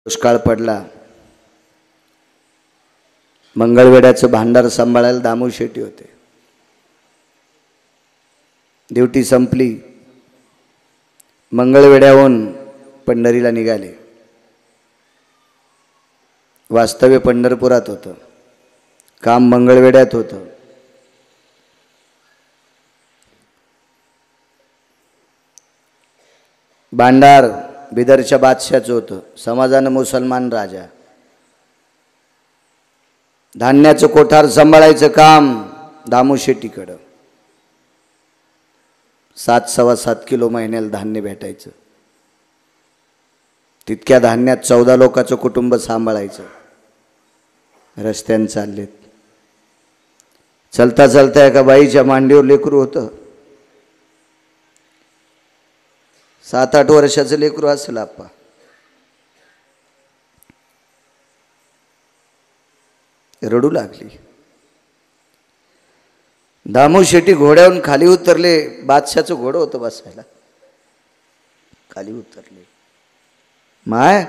दुष्काळ पडला. मंगळवेड्याचं भांडार सांभाळायला दामू शेट्टी होते. ड्युटी संपली. मंगळवेड्याहून पंढरीला निघाले. वास्तव्य पंढरपुरात होतं, काम मंगळवेड्यात होतं. भांडार बिदरच्या बादशाचं होतं, समाजानं मुसलमान राजा. धान्याचं कोठार सांभाळायचं काम दामू शेट्टीकडं. 7-7.25 किलो महिन्याला धान्य भेटायचं. तितक्या धान्यात 14 लोकांचं कुटुंब सांभाळायचं. रस्त्याने चाललेत. चलता चलता एका बाईच्या मांडीवर लेकरू होतं. 7-8 वर्षाचं लेकरू असेल आप्पा. रडू लागली. दामू शेट्टी घोड्यावरून खाली उतरले. बादशाचं घोडं होतं बसायला. खाली उतरले. माय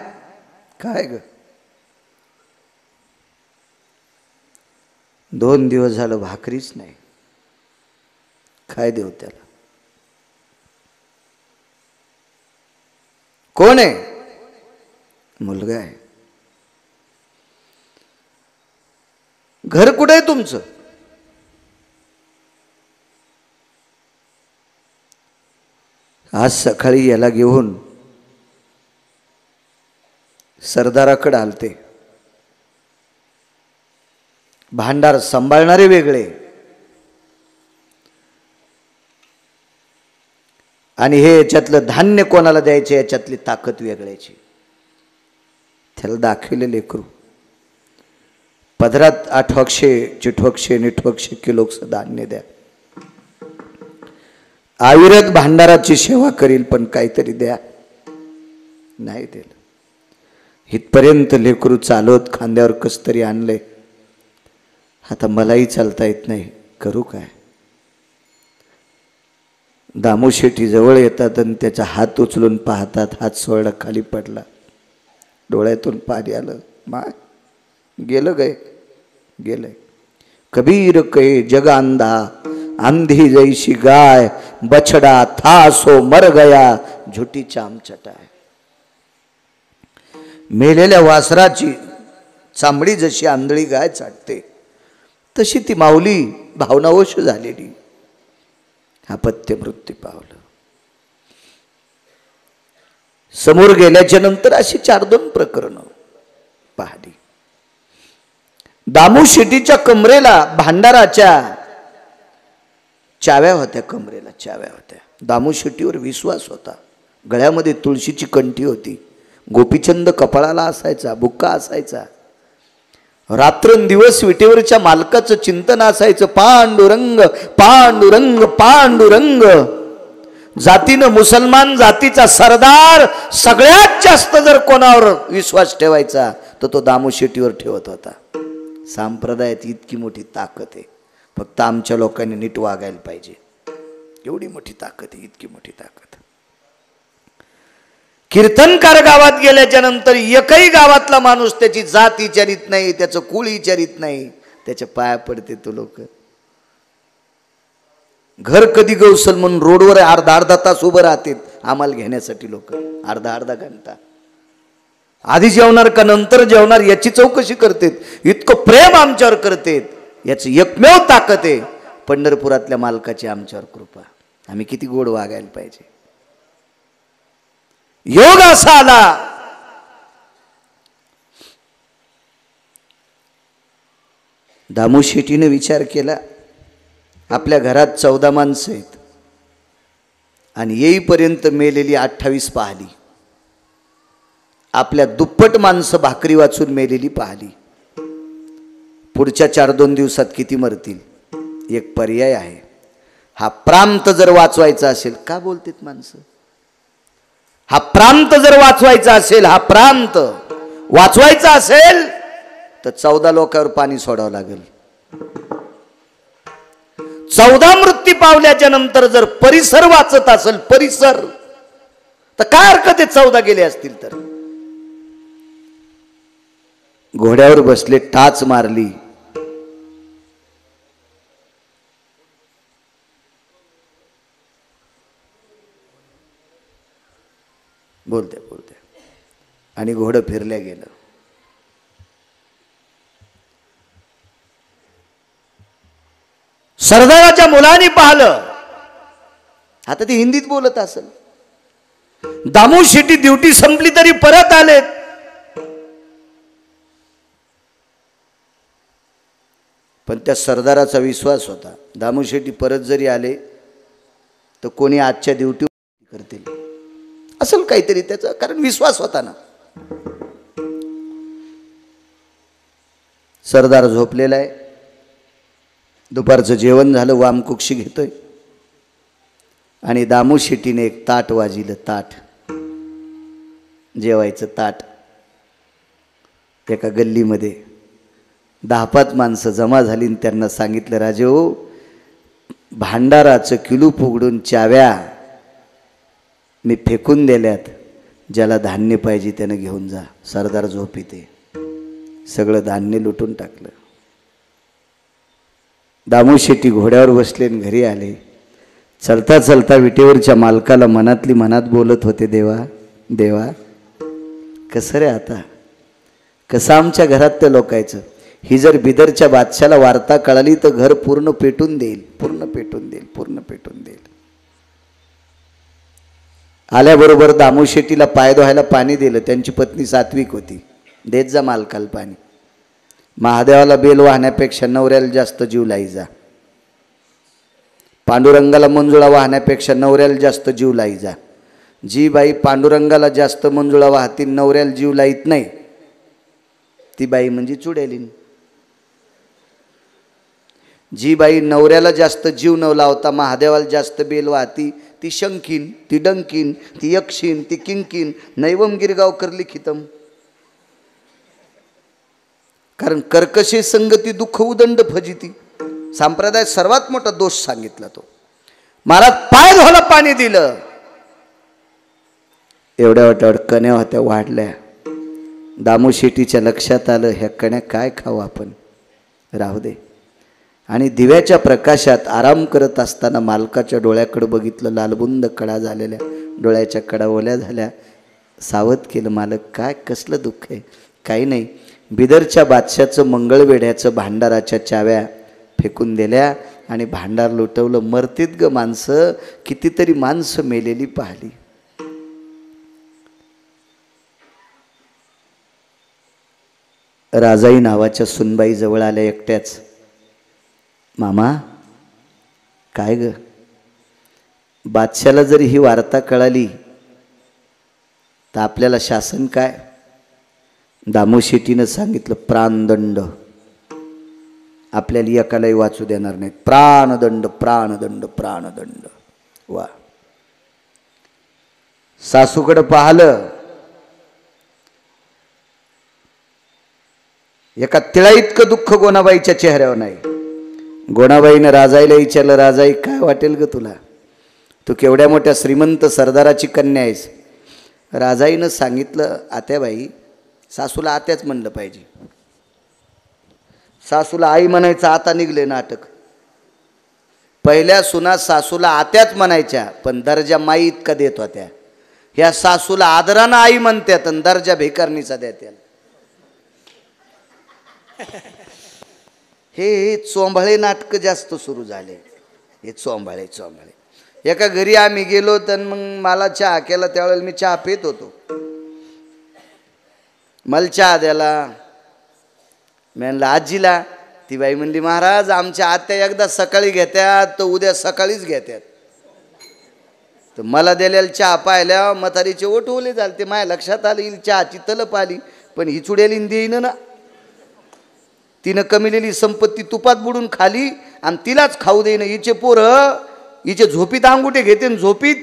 काय ग? 2 दिवस झालं भाकरीच नाही. काय देऊ त्याला? कोण आहे? मुलगा आहे. घर कुठे आहे तुमचं? आज सकाळी याला घेऊन सरदाराकडे आलते. भांडार सांभाळणारे वेगळे आणि हे याच्यातलं धान्य कोणाला द्यायचे याच्यातली ताकद वेगळ्याची. त्याला दाखविले लेकरू. पदरात 800 चिठवक्षे निठवक्षे किलोचं धान्य द्या. अविरत भांडाराची सेवा करील पण काहीतरी द्या. नाही दिलं. इथपर्यंत लेकरू चालवत खांद्यावर कस तरी आणले. आता मलाही चालता येत नाही, करू काय? दामू शेट्टी जवळ येतात आणि त्याचा हात उचलून पाहतात. हात सोडला, खाली पडला. डोळ्यातून पाणी आलं. मा गेलं गय गेलंय. कबीर कहे जग अंधा, अंधी जैसी गाय, बछड़ा था सो मर गया, झुटी चाम चटाय. मेलेल्या वासराची चांबडी जशी आंधळी गाय चाटते तशी ती माऊली भावनावश झालेली. अपत्य मृत्यू पावलं. समोर गेल्याच्या नंतर अशी 4-2 प्रकरणं पाहिली. दामू शेट्टीच्या कमरेला भांडाराच्या चाव्या होत्या. कमरेला चाव्या होत्या. दामू शेट्टीवर विश्वास होता. गळ्यामध्ये तुळशीची कंठी होती. गोपीचंद कपाळाला असायचा, बुक्का असायचा. रात्रंदिवस विटेवरच्या मालकाचं चिंतन असायचं. पांडुरंग पांडुरंग पांडुरंग. जातीनं मुसलमान जातीचा सरदार सगळ्यात जास्त जर कोणावर विश्वास ठेवायचा तर तो दामू शेट्टीवर ठेवत होता. संप्रदायात इतकी मोठी ताकद आहे. फक्त आमच्या लोकांनी नीट वागायला पाहिजे. एवढी मोठी ताकद आहे, इतकी मोठी ताकद. कीर्तनकार गावात गेल्याच्या नंतर एकही गावातला माणूस त्याची जात विचारित नाही, त्याचं कुळ विचारित नाही. त्याच्या पाया पडते तो लोक. घर कधी गवसल म्हणून रोडवर अर्धा तास उभं राहतात आम्हाला घेण्यासाठी लोक. अर्धा घंटा. आधी जेवणार का नंतर जेवणार याची चौकशी करतात. इतकं प्रेम आमच्यावर करतात. याची एकमेव ताकद आहे पंढरपुरातल्या मालकाची आमच्यावर कृपा. आम्ही किती गोड वागायला पाहिजे. योग असा आला. दामू शेट्टीने विचार केला आपल्या घरात 14 माणसं आहेत आणि येईपर्यंत मेलेली 28 पाहिली. आपल्या दुप्पट माणसं भाकरी वाचून मेलेली पाहिली. पुढच्या 4-2 दिवसात किती मरतील? एक पर्याय आहे. हा प्रांत जर वाचवायचा असेल, का बोलतात माणसं? हा प्रांत जर वाचवायचा असेल, हा प्रांत वाचवायचा असेल तर 14 लोकांवर पाणी सोडावं लागेल. 14 मृत्यू पावल्याच्या नंतर जर परिसर वाचत असेल, परिसर, तर काय हरकत आहे 14 गेले असतील तर? घोड्यावर बसले, टाच मारली. बोलते बोलते आणि घोडं फिरल्या गेलं. सरदाराच्या मुलांनी पाहिलं, आता ती हिंदीत बोलत असेल. दामू शेट्टी ड्युटी संपली तरी परत आलेत. पण त्या सरदाराचा विश्वास होता, दामू शेट्टी परत जरी आले तर कोणी आजच्या ड्युटी करतील, असेल काहीतरी त्याचा, कारण विश्वास होता ना. सरदार झोपलेला आहे. दुपारचं जेवण झालं, वामकुक्षी घेतोय आणि दामू शेट्टीने एक ताट वाजिलं. ताट, जेवायचं ताट. एका गल्लीमध्ये 10-5 माणसं जमा झाली आणि त्यांना सांगितलं, राजे हो, भांडाराचं किलूप उघडून चाव्या मी फेकून दिल्यात, ज्याला धान्य पाहिजे त्यानं घेऊन जा. सरदार झोपीते. सगळं धान्य लुटून टाकलं. दामू शेट्टी घोड्यावर बसले आणि घरी आले. चलता चलता विटेवरच्या मालकाला मनातली मनात बोलत होते, देवा देवा, कसं रे आता, कसं आमच्या घरात त्या लोकायचं. ही जर बिदरच्या बादशाला वार्ता कळाली तर घर पूर्ण पेटून देईल, पूर्ण पेटून देईल, पूर्ण पेटून देईल. आल्याबरोबर दामू शेट्टीला पाय धुवायला पाणी दिलं. त्यांची पत्नी सात्विक होती. देत जा मालकाला पाणी. महादेवाला बेल वाहण्यापेक्षा नवऱ्याला जास्त जीव लाई जा. पांडुरंगाला मंजुळा वाहण्यापेक्षा नवऱ्याला जास्त जीव लाई जा. जी बाई पांडुरंगाला जास्त मंजुळा वाहती, नवऱ्याला जीव लाईत नाही, ती बाई म्हणजे चुडेलीन. जी बाई नवऱ्याला जास्त जीव न लावता महादेवाला जास्त बेल वाहती, ती शंकीन, ती डंकीन, ती यक्षीन, ती किंकीन. नैवम गिरगावकर लिखितम. कारण कर्कशे संगती दुःख उदंड फजिती. संप्रदाय सर्वात मोठा दोष सांगितला तो. महाराज पाय धुवायला पाणी दिलं. एवढ्या वाट्यावर कण्या होत्या वाढल्या. दामू शेट्टीच्या लक्षात आलं, ह्या कण्या काय खाऊ आपण, राहू दे. आणि दिव्याच्या प्रकाशात आराम करत असताना मालकाच्या डोळ्याकडे बघितलं. लालबुंद कडा झालेल्या डोळ्याच्या कडा ओल्या झाल्या. सावध केलं, मालक काय, कसलं दुःख आहे. काही नाही, बिदरच्या बादशाचं मंगळवेढ्याचं भांडाराच्या चाव्या फेकून दिल्या आणि भांडार लुटवलं. मरतीत ग माणसं, कितीतरी माणसं मेलेली पाहिली. राजाई नावाच्या सुनबाई जवळ आल्या एकट्याच. मामा काय ग, बादशाला जर ही वार्ता कळाली तर आपल्याला शासन काय. दामू शेट्टीनं सांगितलं, प्राणदंड. आपल्याला एकालाही वाचू देणार नाही. प्राणदंड, प्राणदंड, प्राणदंड. वा. सासूकडं पाहिलं, एका तिळा इतकं दुःख गोणाबाईच्या चेहऱ्यावर नाही. गोणाबाईनं राजाईला विचारलं, राजाई काय वाटेल ग तुला, तू केवढ्या मोठ्या श्रीमंत सरदाराची कन्या आहेस. राजाईनं सांगितलं, आत्याबाई, सासूला आत्याच म्हणलं पाहिजे. सासूला आई म्हणायचं, आता निघले नाटक. पहिल्या सुना सासूला आत्याच म्हणायच्या, पण दर्जा माई इतका देत होत्या. ह्या सासूला आदरानं आई म्हणतात आणि दर्जा भिकारणीचा देत्या. हे चोंभाळे नाटक जास्त सुरू झाले. हे चोंभाळे चोंभाळे. एका घरी आम्ही गेलो तर मग मला चहा केला. त्यावेळेला मी चहा पित होतो. मला चहा द्याला. मी म्हणलं आजीला. ती बाई म्हणली, महाराज आमच्या आत्या एकदा सकाळी घेत्यात तर उद्या सकाळीच घेत्यात. तर मला दिलेला चहा पाहिल्या म्हातारीचे ओठ ओले झाले. ते माझ्या लक्षात आलं, येईल चहाची तलप आली, पण ही चुडेलीन देईन ना. तिनं कमिलेली संपत्ती तुपात बुडून खाली आणि तिलाच खाऊ देईन. हिचे पोरं हिचे झोपीत अंगुठे घेते, झोपीत.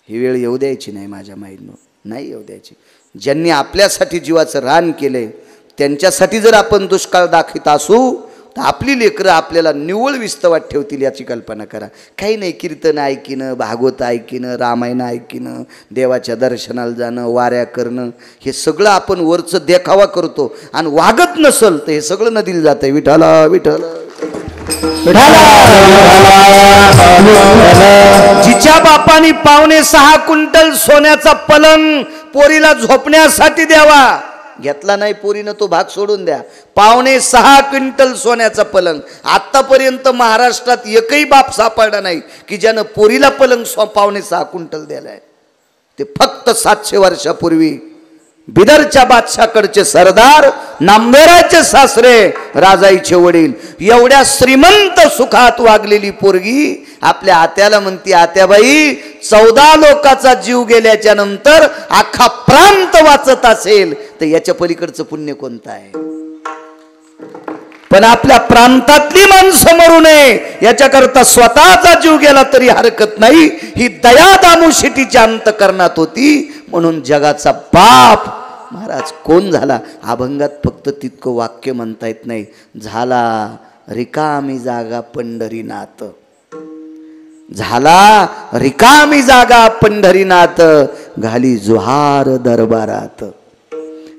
ही वेळ येऊ द्यायची नाही माझ्या माईनं, नाही येऊ द्यायची. ज्यांनी आपल्यासाठी जीवाचं रान केले त्यांच्यासाठी जर आपण दुष्काळ दाखवित असू तर आपली लेकरं आपल्याला निव्वळ विस्तवात ठेवतील याची कल्पना करा. काही नाही, कीर्तन ऐकिनं, भागवत ऐकिनं, रामायण ऐकिनं, देवाच्या दर्शनाला जाणं, वाऱ्या करणं, हे सगळं आपण वरचं देखावा करतो आणि वागत नसल तर हे सगळं नदीला जातंय. विठाला विठाला जिच्या बापानी 5.5 क्विंटल सोन्याचा पलंग पोरीला झोपण्यासाठी द्यावा, घेतला नाही पोरीनं तो भाग सोडून द्या. 5.5 क्विंटल सोन्याचा पलंग. आतापर्यंत महाराष्ट्रात एकही बाप सापडला नाही की ज्यानं पोरीला पलंग 5.5 क्विंटल दिलाय. ते फक्त 700 वर्षापूर्वी बिदरच्या बादशाकडचे सरदार, नामदेवराचे सासरे, राजाईचे वडील, एवढ्या श्रीमंत सुखात वागलेली पोरगी आपल्या आत्याला म्हणती, आत्याबाई 14 लोकांचा जीव गेल्याच्या नंतर अख्खा प्रांत वाचत असेल तर याच्या पलीकडचं पुण्य कोणतं आहे? पण आपल्या प्रांतातली माणसं मरू नये याच्याकरता स्वतःचा जीव गेला तरी हरकत नाही, ही दया दामुशिटीच्या अंतकरणात होती. म्हणून जगाचा बाप महाराज कोण झाला? अभंगात फक्त तितकं वाक्य म्हणता येत नाही. झाला रिकामी जागा पंढरीनाथ, झाला रिकामी जागा पंढरीनाथ, घाली जुहार दरबारात.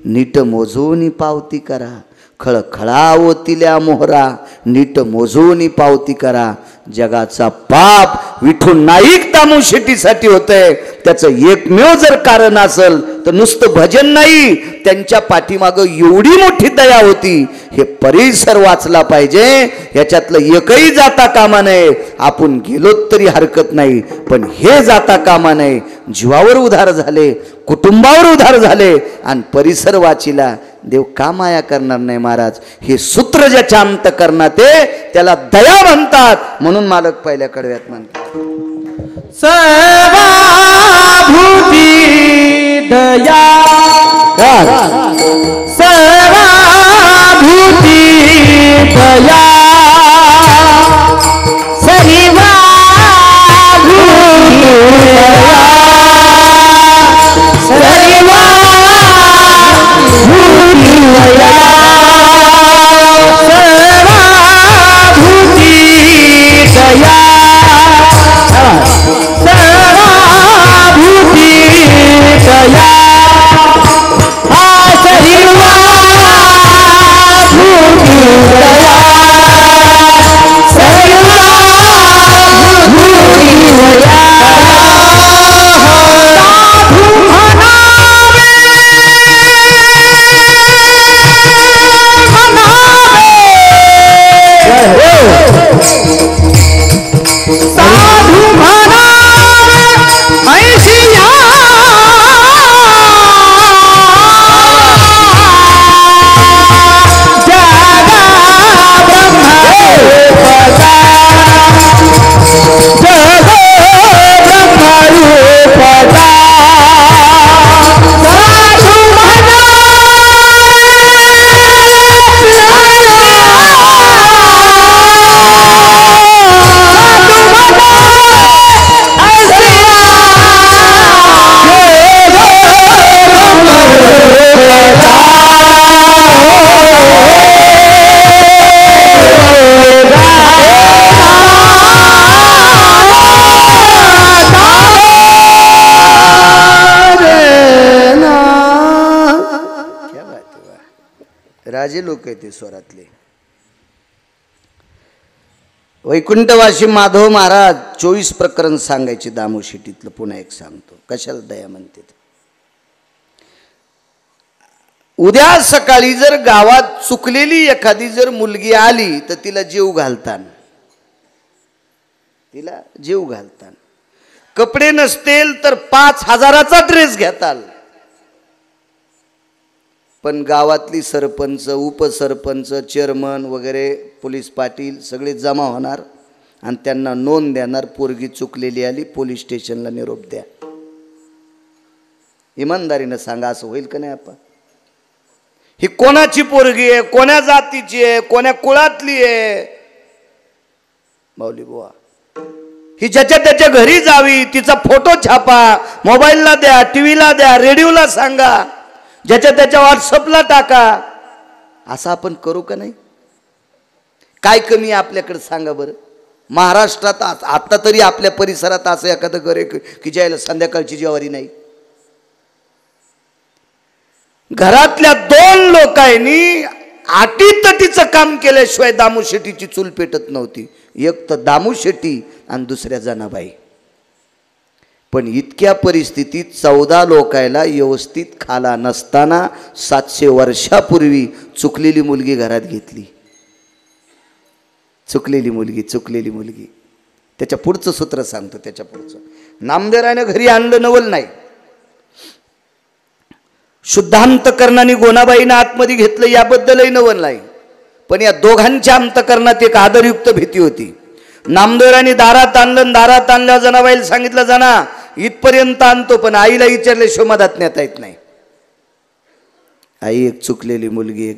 नीट मोजूनी पावती करा, खळखळावतिल्या मोहरा, नीट मोजूनी पावती करा. जगाचा पाप विठू नाईक दामुशिटीसाठी होतंय. त्याचं एकमेव जर कारण असेल तर नुसतं भजन नाही, त्यांच्या पाठीमागं एवढी मोठी दया होती. हे परिसर वाचला पाहिजे, ह्याच्यातलं एकही जाता कामा नये. आपण गेलो तरी हरकत नाही, पण हे जाता कामा नये. जीवावर उधार झाले, कुटुंबावर उधार झाले आणि परिसर वाचिला. देव का माया करणार नाही महाराज? हे सूत्र ज्याच्या अंतकरणात आहे त्याला दया म्हणतात. म्हणून मालक पहिल्या कडव्यात म्हणतात, सर्वाभूती दया, सर्वाभूती दया, सर्वाभूती दया, सर्वाभूती दया, सर्वाभूती दया, सर्वाभूती दया, सर्वाभूती दया, सर्वाभूती दया. साधू म्हणावे ऐशिया, जगा ब्रह्मरूपदा, जगो ब्रह्मरूपदा. साधू राजे लोक आहेत ते स्वरातले. वैकुंठवासी माधव महाराज 24 प्रकरण सांगायचे दामुशिटीतलं. पुन्हा एक सांगतो, कशाला दया म्हणते. उद्या सकाळी जर गावात चुकलेली एखादी जर मुलगी आली तर तिला जीव घालतान, तिला जीव घालतान. कपडे नसतील तर 5,000चा ड्रेस घेताल. पण गावातली सरपंच, उपसरपंच, चेअरमन वगैरे, पोलीस पाटील सगळे जमा होणार आणि त्यांना नोंद देणार, पोरगी चुकलेली आली, पोलीस स्टेशनला निरोप द्या. इमानदारीनं सांगा, असं होईल का नाही? आपण ही कोणाची पोरगी आहे, कोण्या जातीची आहे, कोण्या कुळातली आहे? माऊली बुवा, ही ज्याच्या त्याच्या घरी जावी, तिचा फोटो छापा, मोबाईलला द्या, टीव्हीला द्या, रेडिओला सांगा, ज्याच्या त्याच्या व्हॉट्सअपला टाका. असं आपण करू का नाही? काय कमी आहे आपल्याकडे सांगा बरं. महाराष्ट्रात आता तरी आपल्या परिसरात असं एखादं घर आहे की ज्याला संध्याकाळची जेवारी नाही. घरातल्या 2 लोकांनी आटीतटीचं काम केल्याशिवाय दामू शेट्टीची चूल पेटत नव्हती. एक तर दामू शेट्टी आणि दुसऱ्या जनाबाई. पण इतक्या परिस्थितीत 14 लोकायला व्यवस्थित खाला नसताना 700 वर्षापूर्वी चुकलेली मुलगी घरात घेतली. चुकलेली मुलगी. त्याच्या पुढचं सूत्र सांगतो. त्याच्या पुढचं नामदेवरायनं घरी आणलं नवल नाही. शुद्धांतकरणाने गोनाबाईनं आतमध्ये घेतलं याबद्दलही नवल नाही. पण या दोघांच्या अंतकरणात एक आदरयुक्त भीती होती. नामदेवरायने दारात आणलं जनाबाईला सांगितलं जाना इथपर्यंत आणतो पण आईला विचारल्याशिवाय मधात नेता येत नाही. आई एक चुकलेली मुलगी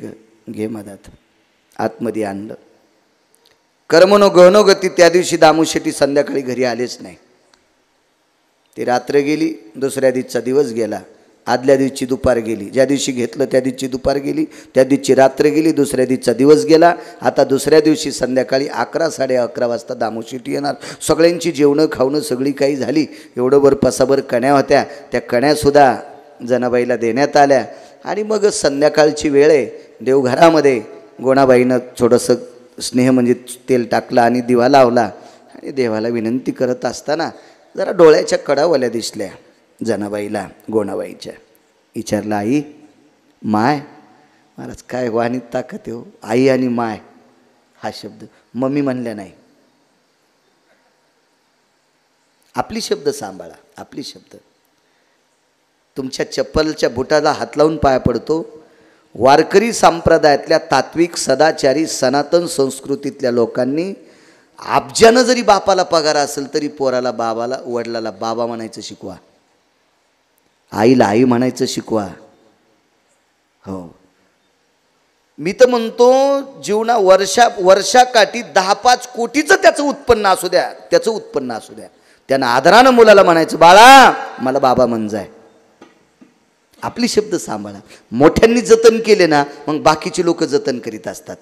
घे मधात. आतमध्ये आणलं. कर्मनोगती त्या दिवशी दामू शेट्टी संध्याकाळी घरी आलेच नाही. ती रात्र गेली. दुसऱ्या दिवशीचा दिवस गेला. आदल्या दिवशी दुपार गेली. ज्या दिवशी घेतलं त्या दिवशी दुपार गेली. त्या दिवशी रात्र गेली. दुसऱ्या दिवशीचा दिवस गेला. आता दुसऱ्या दिवशी संध्याकाळी 11 साडे 11 वाजता दामू शेट्टी येणार. सगळ्यांची जेवणं खावणं सगळी काही झाली. एवढं भर पसाभर कण्या होत्या. त्या कण्यासुद्धा जनाबाईला देण्यात आल्या. आणि मग संध्याकाळची वेळ आहे. देवघरामध्ये गोणाबाईनं थोडंसं स्नेह म्हणजे तेल टाकलं आणि दिवा लावला. आणि देवाला विनंती करत असताना जरा डोळ्याच्या कडावल्या दिसल्या जनाबाईला गोणाबाईच्या. विचारलं आई माय. महाराज काय वाणीत ताकद हो. आई आणि माय हा शब्द मम्मी म्हणल्या नाही. आपली शब्द सांभाळा. आपली शब्द. तुमच्या चप्पलच्या बुटाला हात लावून पाया पडतो. वारकरी संप्रदायातल्या तात्विक सदाचारी सनातन संस्कृतीतल्या लोकांनी अब्जानं जरी बापाला पगार असेल तरी पोराला बाबाला वडिलाला बाबा म्हणायचं शिकवा. आईला आई म्हणायचं शिकवा. हो मी तर म्हणतो जीवना वर्षाकाठी 10-5 कोटीचं त्याचं उत्पन्न असू द्या. त्यानं आदरानं मुलाला म्हणायचं बाळा मला बाबा म्हणजाय. आपली शब्द सांभाळा. मोठ्यांनी जतन केले ना मग बाकीचे लोक जतन करीत असतात.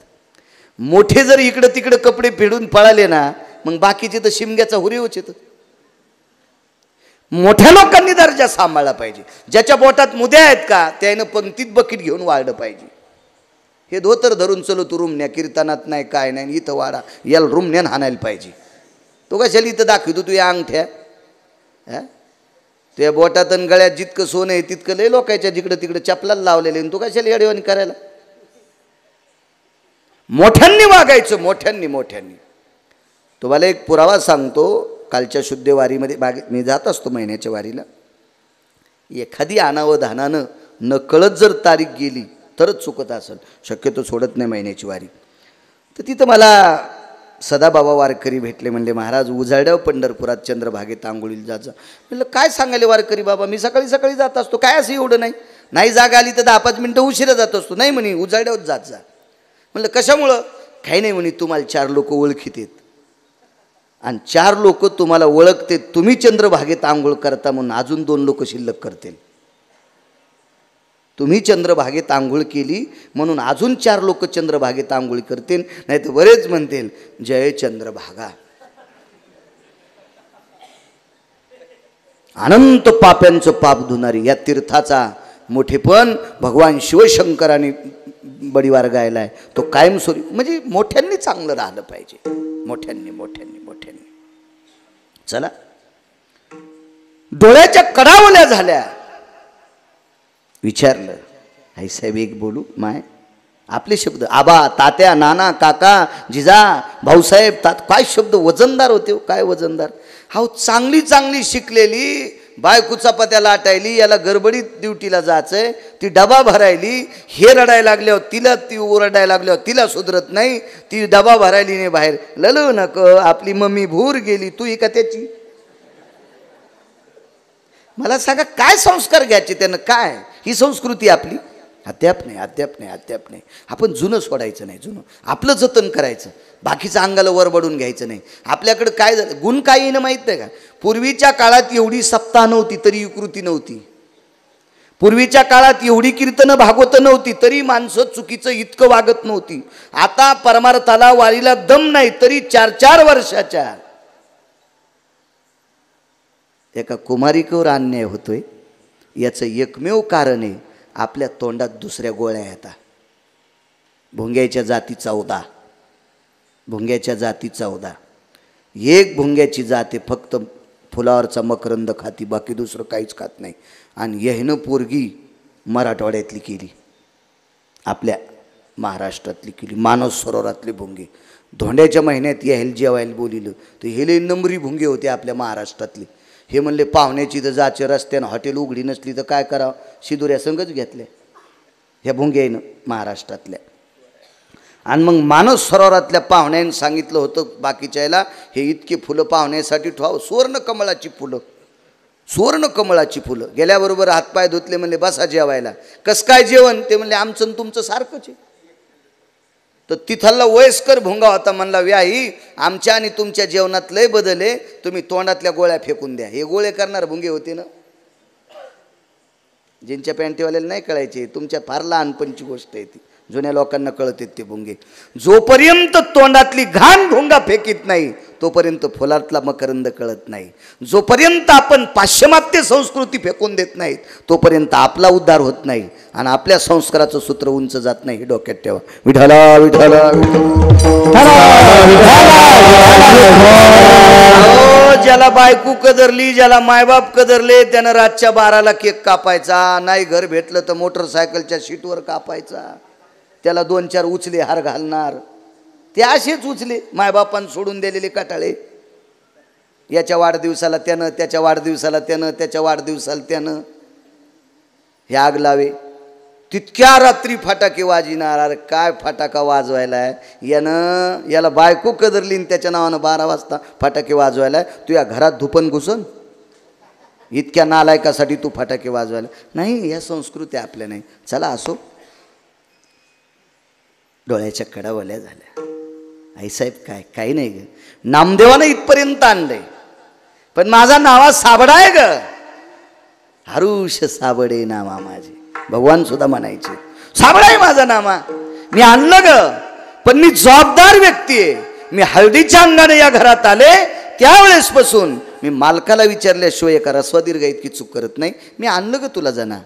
मोठे जर इकडं तिकडं कपडे फेडून पळाले ना मग बाकीचे तर शिमग्याचा हुरेवच येतं. मोठ्या लोकांनी दर्जा सांभाळला पाहिजे. ज्याच्या बोटात मुद्या आहेत का त्यानं पंक्तीत बकीट घेऊन वाढलं पाहिजे. हे धोतर धरून चलो तू रुमण्या कीर्तनात नाही काय नाही इथं वाडा याला रुमण्यान हाणायला पाहिजे. तो कशाला इथं दाखवतो तू या अंगठ्या. तुझ्या बोटात आणि गळ्यात जितकं सोनं आहे तितकं लय लोकांच्या जिकडं तिकडं चपलाला लावलेले. तू कशाला येडेवाणी करायला. मोठ्यांनी वागायचं. मोठ्यांनी. तुम्हाला एक पुरावा सांगतो. कालच्या शुद्ध वारीमध्ये मी जात असतो महिन्याच्या वारीला. एखादी अनावधानानं नकळत जर तारीख गेली तरच चुकत असेल. शक्यतो सोडत नाही महिन्याची वारी. तर तिथं मला सदाबाबा वारकरी भेटले. म्हणले महाराज उजाड्याव पंढरपुरात चंद्रभागेत आंघोळीला जायचं. म्हणलं काय सांगाले वारकरी बाबा मी सकाळी जात असतो. काय असं एवढं नाही जागा आली तर 10-5 मिनटं उशिरा जात असतो. नाही म्हणे उजाड्यावर जात जा. म्हणलं कशामुळं. काही नाही म्हणे तुम्हाला 4 लोक ओळखीत आणि 4 लोक तुम्हाला ओळखते. तुम्ही चंद्रभागेत आंघोळ करता म्हणून अजून 2 लोक शिल्लक करतील. तुम्ही चंद्रभागेत आंघोळ केली म्हणून अजून 4 लोक चंद्रभागेत आंघोळ करतील. नाही तर बरेच म्हणतील जय चंद्रभागा. अनंत पाप्यांचं पाप धुणारी या तीर्थाचा मोठेपण भगवान शिवशंकरांनी बडीवार गायला आहे. तो कायमस्वरूपी म्हणजे मोठ्यांनी चांगलं राहिलं पाहिजे. मोठ्यांनी. चला डोळ्याच्या कडावल्या झाल्या. विचारलं आईसाहेब एक बोलू माय. आपले शब्द आबा तात्या नाना काका जिजा भाऊसाहेब काय शब्द वजनदार होते. काय वजनदार. हा चांगली शिकलेली बायकोचा पत्या लाटायली. याला गडबडीत ड्युटीला जायचंय. ती डबा भरायली. हे रडायला लागल्यावर तिला ती ओरडायला लागल्यावर तिला सुधरत नाही. ती डबा भरायली नाही बाहेर. ललू नको आपली मम्मी भूर गेली तू ही का त्याची. मला सांगा काय संस्कार घ्यायचे त्यानं. काय ही संस्कृती आपली. अद्याप नाही. आपण जुनं सोडायचं नाही. जुनं आपलं जतन करायचं. बाकीचं अंगाला वरबडून घ्यायचं नाही. आपल्याकडं काय झालं गुण काही ना माहीत नाही का. पूर्वीच्या काळात एवढी सप्ताह नव्हती तरी विकृती नव्हती. पूर्वीच्या काळात एवढी कीर्तनं भागवत नव्हती तरी माणसं चुकीचं इतकं वागत नव्हती. आता परमार्थाला वारीला दम नाही तरी 4-4 वर्षाच्या एका कुमारिकेवर अन्याय होतोय. याचं एकमेव कारण आहे आपल्या तोंडात दुसऱ्या गोळ्या येतात. भुंग्याच्या जाती 14, भुंग्याच्या जाती 14. एक भुंग्याची जात आहे फक्त फुलावरचा मकरंद खाती, बाकी दुसरं काहीच खात नाही. आणि यहीनं पोरगी मराठवाड्यातली केली, आपल्या महाराष्ट्रातली केली. मानस सरोवरातली भुंगे धोंड्याच्या महिन्यात यायला जेवायला बोलिलं तर हे लई नंबरी भुंगे होते आपल्या महाराष्ट्रातले. हे म्हणले पाहुण्याची तर जाचे रस्त्यानं हॉटेल उघडी नसली तर काय करावं, शिदुऱ्या संगच घेतल्या ह्या भुंग्यानं महाराष्ट्रातल्या. आणि मग मानस सरोवरातल्या पाहुण्यानं सांगितलं होतं बाकीच्या याला, हे इतके फुलं पाहुण्यासाठी ठेवावं, सुवर्ण कमळाची फुलं, सुवर्ण कमळाची फुलं. गेल्याबरोबर हातपाय धुतले, म्हणले बसा जेवायला. कसं काय जेवण, ते म्हणले आमचं आणि तुमचं सारखंच आहे. तर तिथला वयस्कर भुंगा होता, म्हणला व्याही आमच्या आणि तुमच्या जेवणात लय बदल आहे, तुम्ही तोंडातल्या गोळ्या फेकून द्या. हे गोळे करणार भुंगे होते ना, ज्यांच्या पॅन्टीवाल्याला नाही कळायचे, तुमच्या फार लहानपणची गोष्ट आहे ती, जुन्या लोकांना कळत आहेत ते भुंगे. जोपर्यंत तोंडातली घाण भुंगा फेकीत नाही तोपर्यंत फुलातला मकरंद कळत नाही. जोपर्यंत आपण पाश्चिमात्य संस्कृती फेकून देत नाहीत तोपर्यंत आपला उद्धार होत नाही आणि आपल्या संस्काराचं सूत्र उंच जात नाही. हे डोक्यात ठेवा. विठ्ठला विठ्ठला ज्याला बायको कदरली, ज्याला मायबाप कदरले, त्यानं रातच्या 12ला केक कापायचा, नाही घर भेटलं तर मोटरसायकलच्या सीटवर कापायचा. त्याला 2-4 उचले हार घालणार, ते असेच उचले मायबापानं सोडून दिलेले कटाळे. याच्या वाढदिवसाला त्यानं, त्याच्या वाढदिवसाला त्यानं, त्याच्या वाढदिवसाला त्यानं हे आग लावे. तितक्या रात्री फटाके वाजिणार. अरे काय फटाका वाजवायला आहे यानं, याला बायको कदरली त्याच्या नावानं 12 वाजता फटाके वाजवायला. तू या घरात धुपन घुसन, इतक्या नालायकासाठी तू फटाके वाजवायला नाही. या संस्कृती आपल्या नाही. चला असो, डोळ्याच्या कडा वल्या झाल्या. आईसाहेब काय काही नाही ग, नामदेवानं इथपर्यंत आणलंय, पण माझा नावा साबडा आहे ग, हरुष साबडे नामा माझे. भगवान सुद्धा म्हणायचे साबडा आहे माझा नामा, मी आणलं ग, पण मी जबाबदार व्यक्ती आहे. मी हळदीच्या अंगाने या घरात आले त्यावेळेसपासून मी मालकाला विचारल्याशिवाय एका रस्वादीर्घ इतकी चूक करत नाही. मी आणलं ग तुला जाणार,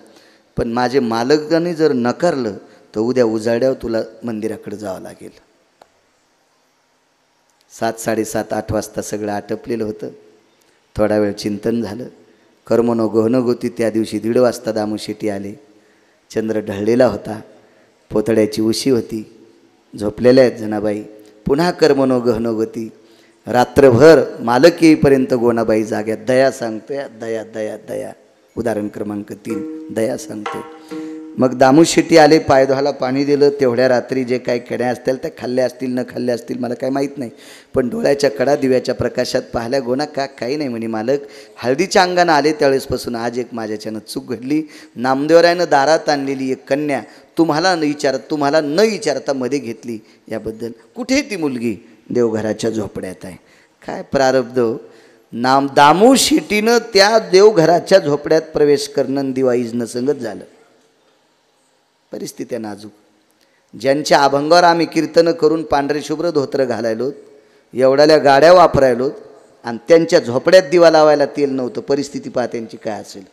पण माझे मालकाने जर नकारलं तर उद्या उजाड्यावर तुला मंदिराकडे जावं लागेल. 7, 7:30, 8 वाजता सगळं आटपलेलं होतं. थोडा वेळ चिंतन झालं. कर्मनो गहनगोती. त्या दिवशी 1:30 वाजता दामू शेट्टी आले. चंद्र ढळलेला होता, पोतड्याची उशी होती, झोपलेल्या आहेत जनाबाई. पुन्हा कर्मनो गहनगोती. रात्रभर मालक येईपर्यंत गोणाबाई जाग्यात. दया सांगतोय, दया दया दया. उदाहरण क्रमांक 3, दया सांगतो. मग दामू शेट्टी आले, पायधुवाला पाणी दिलं. तेवढ्या रात्री जे काही कड्या असतील त्या खाल्ल्या असतील न खाल्ल्या असतील मला काही माहीत नाही, पण डोळ्याच्या कडा दिव्याच्या प्रकाशात पाहिल्या. गोना का काही नाही म्हणे मालक, हळदीच्या अंगानं आले त्यावेळेसपासून आज एक माझ्याच्यानं चूक घडली. नामदेवरायानं दारात आणलेली एक कन्या तुम्हाला न विचारता मध्ये घेतली. याबद्दल कुठे ती मुलगी? देवघराच्या झोपड्यात आहे. काय प्रारब्ध. दामू शेट्टीनं त्या देवघराच्या झोपड्यात प्रवेश करणं दिवाळीजनं संगत झालं. परिस्थिती नाजूक. ज्यांच्या अभंगावर आम्ही कीर्तनं करून पांढरे शुभ्र धोत्र घालायलोत, एवढ्याल्या गाड्या वापरायलोत आणि त्यांच्या झोपड्यात दिवा लावायला तेल नव्हतं. परिस्थिती पहा त्यांची काय असेल.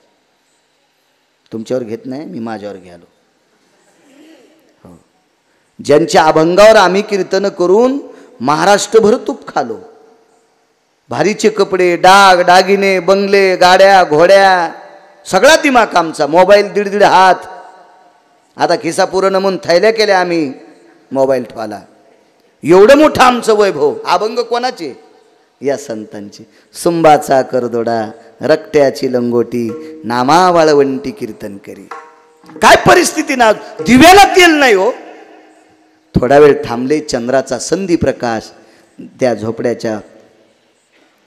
तुमच्यावर घेत नाही मी, माझ्यावर घ्यालो. हो, ज्यांच्या अभंगावर आम्ही कीर्तनं करून महाराष्ट्रभर तूप खालो, भारीचे कपडे, डाग दागिने, बंगले, गाड्या घोड्या, सगळा दिमाग आमचा. मोबाईल 1.5 हात. आता खिसा पुरण म्हणून थैल्या केल्या आम्ही मोबाईल ठेवाला. एवढं मोठं आमचं वैभव. अभंग कोणाचे? या संतांचे. सुंबाचा करदोडा, रक्त्याची लंगोटी, नामा वाळवंटी कीर्तन करी. काय परिस्थिती ना, दिव्याला तेल नाही हो. थोडा वेळ थांबले. चंद्राचा संधी प्रकाश त्या झोपड्याच्या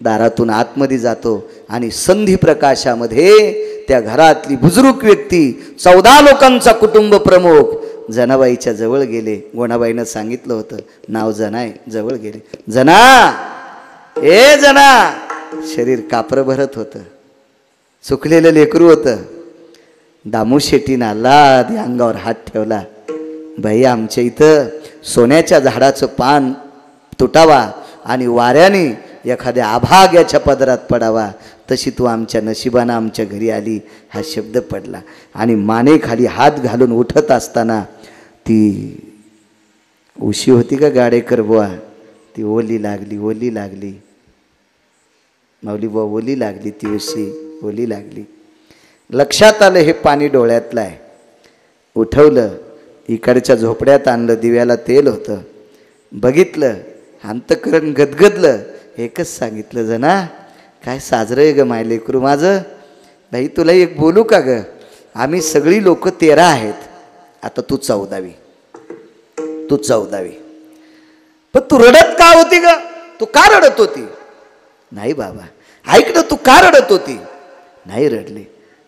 दारातून आतमध्ये जातो आणि संधी प्रकाशामध्ये त्या घरातली बुजुर्ग व्यक्ती, 14 लोकांचा कुटुंब प्रमुख जनाबाईच्या जवळ गेले. गोणाबाईनं सांगितलं होतं नाव जना आहे. जवळ गेले. जना, ए जना. शरीर कापर भरत होतं, सुकलेलं लेकरू होतं. दामू शेट्टीनं लाद अंगावर हात ठेवला. बाई, आमच्या इथं सोन्याच्या झाडाचं पान तुटावा आणि वाऱ्याने एखाद्या अभाग्याच्या पदरात पडावा, तशी तू आमच्या नशिबानं आमच्या घरी आली, हा शब्द पडला. आणि मानेखाली हात घालून उठत असताना ती उशी होती का गाडेकर बुवा, ती ओली लागली, ओली लागली. माऊली बुवा, ओली लागली ती उशी, ओली लागली. लक्षात आलं हे पाणी डोळ्यातलं आहे. उठवलं, इकडच्या झोपड्यात आणलं, दिव्याला तेल होतं. बघितलं, अंतकरण गदगदलं. एकच सांगितलं, जना काय साजरं आहे ग माय लेकरू माझं. बाई, तुला एक बोलू का ग, आम्ही सगळी लोक 13 आहेत, आता तू 14वी, तू 14वी. पण तू रडत का होती ग, तू का रडत होती? नाही बाबा, ऐक ना, तू का रडत होती? नाही रडले.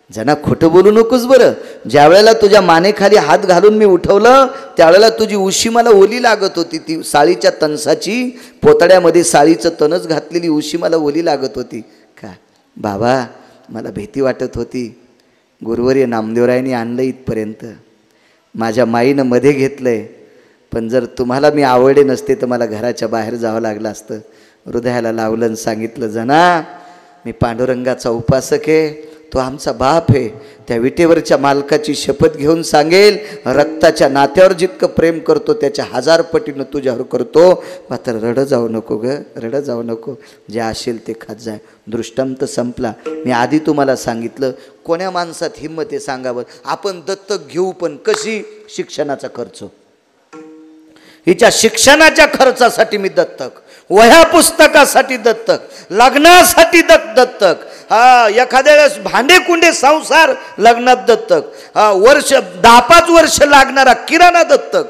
जना खोटं बोलू नकोस बरं. ज्या वेळेला तुझ्या मानेखाली हात घालून मी उठवलं, त्यावेळेला तुझी उशी मला ओली लागत होती. ती साळीच्या तणसाची, पोतड्यामध्ये साळीचं तणच घातलेली उशी मला ओली लागत होती. का बाबा, मला भीती वाटत होती. गुरुवर्य नामदेवरायांनी आणलं इथपर्यंत, माझ्या माईनं मध्ये घेतलंय. पण जर तुम्हाला मी आवडले नसते तर मला घराच्या बाहेर जावं लागलं असतं. हृदयाला लावलं आणि सांगितलं, जना मी पांडुरंगाचा उपासक आहे, तो आमचा बाप आहे. त्या विटेवरच्या मालकाची शपथ घेऊन सांगेल, रक्ताच्या नात्यावर जितकं प्रेम करतो त्याच्या 1000 पटीनं तुझ्यावर करतो. मात्र रड जाऊ नको ग, रड जाऊ नको. जे असेल ते खात जाय. दृष्टांत संपला. मी आधी तुम्हाला सांगितलं, कोण्या माणसात हिंमत आहे सांगावं. आपण दत्तक घेऊ, पण कशी? शिक्षणाचा खर्च. हिच्या शिक्षणाच्या खर्चासाठी मी दत्तक, वह्या पुस्तकासाठी दत्तक, लग्नासाठी दत्तक, हा एखाद्या वेळेस भांडे कुंडे संसार लग्नात दत्तक, हा वर्ष 10-5 वर्ष लागणारा किराणा दत्तक.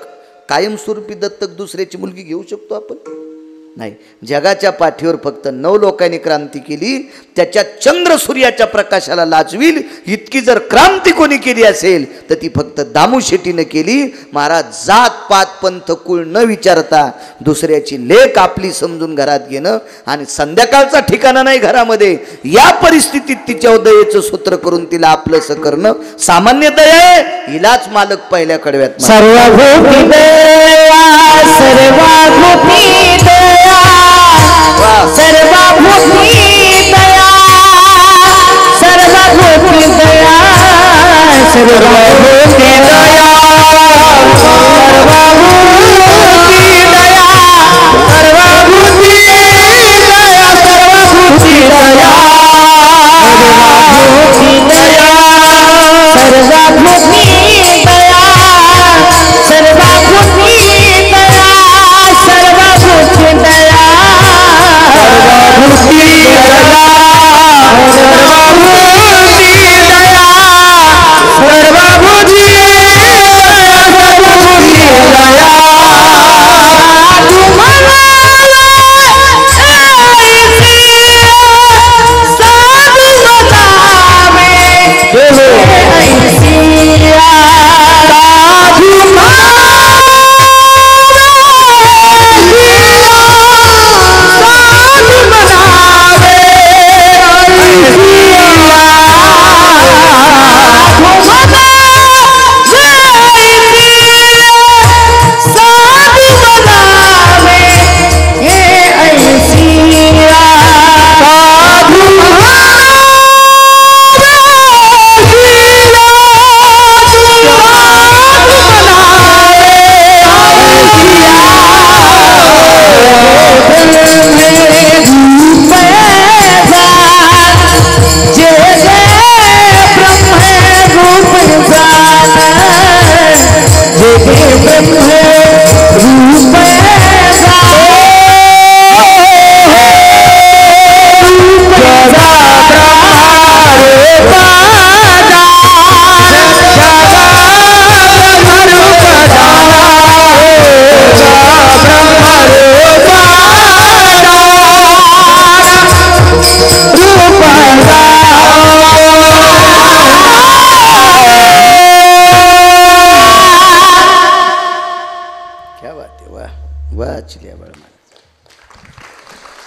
कायमस्वरूपी दत्तक दुसऱ्याची मुलगी घेऊ शकतो आपण? नाही. जगाच्या पाठीवर फक्त 9 लोकांनी क्रांती केली, त्याच्या चंद्र सूर्याच्या प्रकाशाला लाजवील इतकी जर क्रांती कोणी केली असेल तर ती फक्त दामू शेट्टीनं केली. महाराज, जात पात पंथ कुळ न विचारता दुसऱ्याची लेक आपली समजून घरात घेणं आणि संध्याकाळचा ठिकाणा नाही घरामध्ये, या परिस्थितीत तिच्या दयेचं सूत्र करून तिला आपलंसं करणं सामान्य दया आहे. हिलाच मालक पहिल्या कडव्यात सर्वभूती दया, सर्वभूती दया, सर्वभूती दया, सर्वभूती दया, सर्वभूती दया, सर्वभूती दया, सर्वभूती दया, सर्वभूती दया, सर्वभूती दया, सर्वभूती दया, सर्वभूती दया, सर्वभूती दया, सर्वभूती दया, सर्वभूती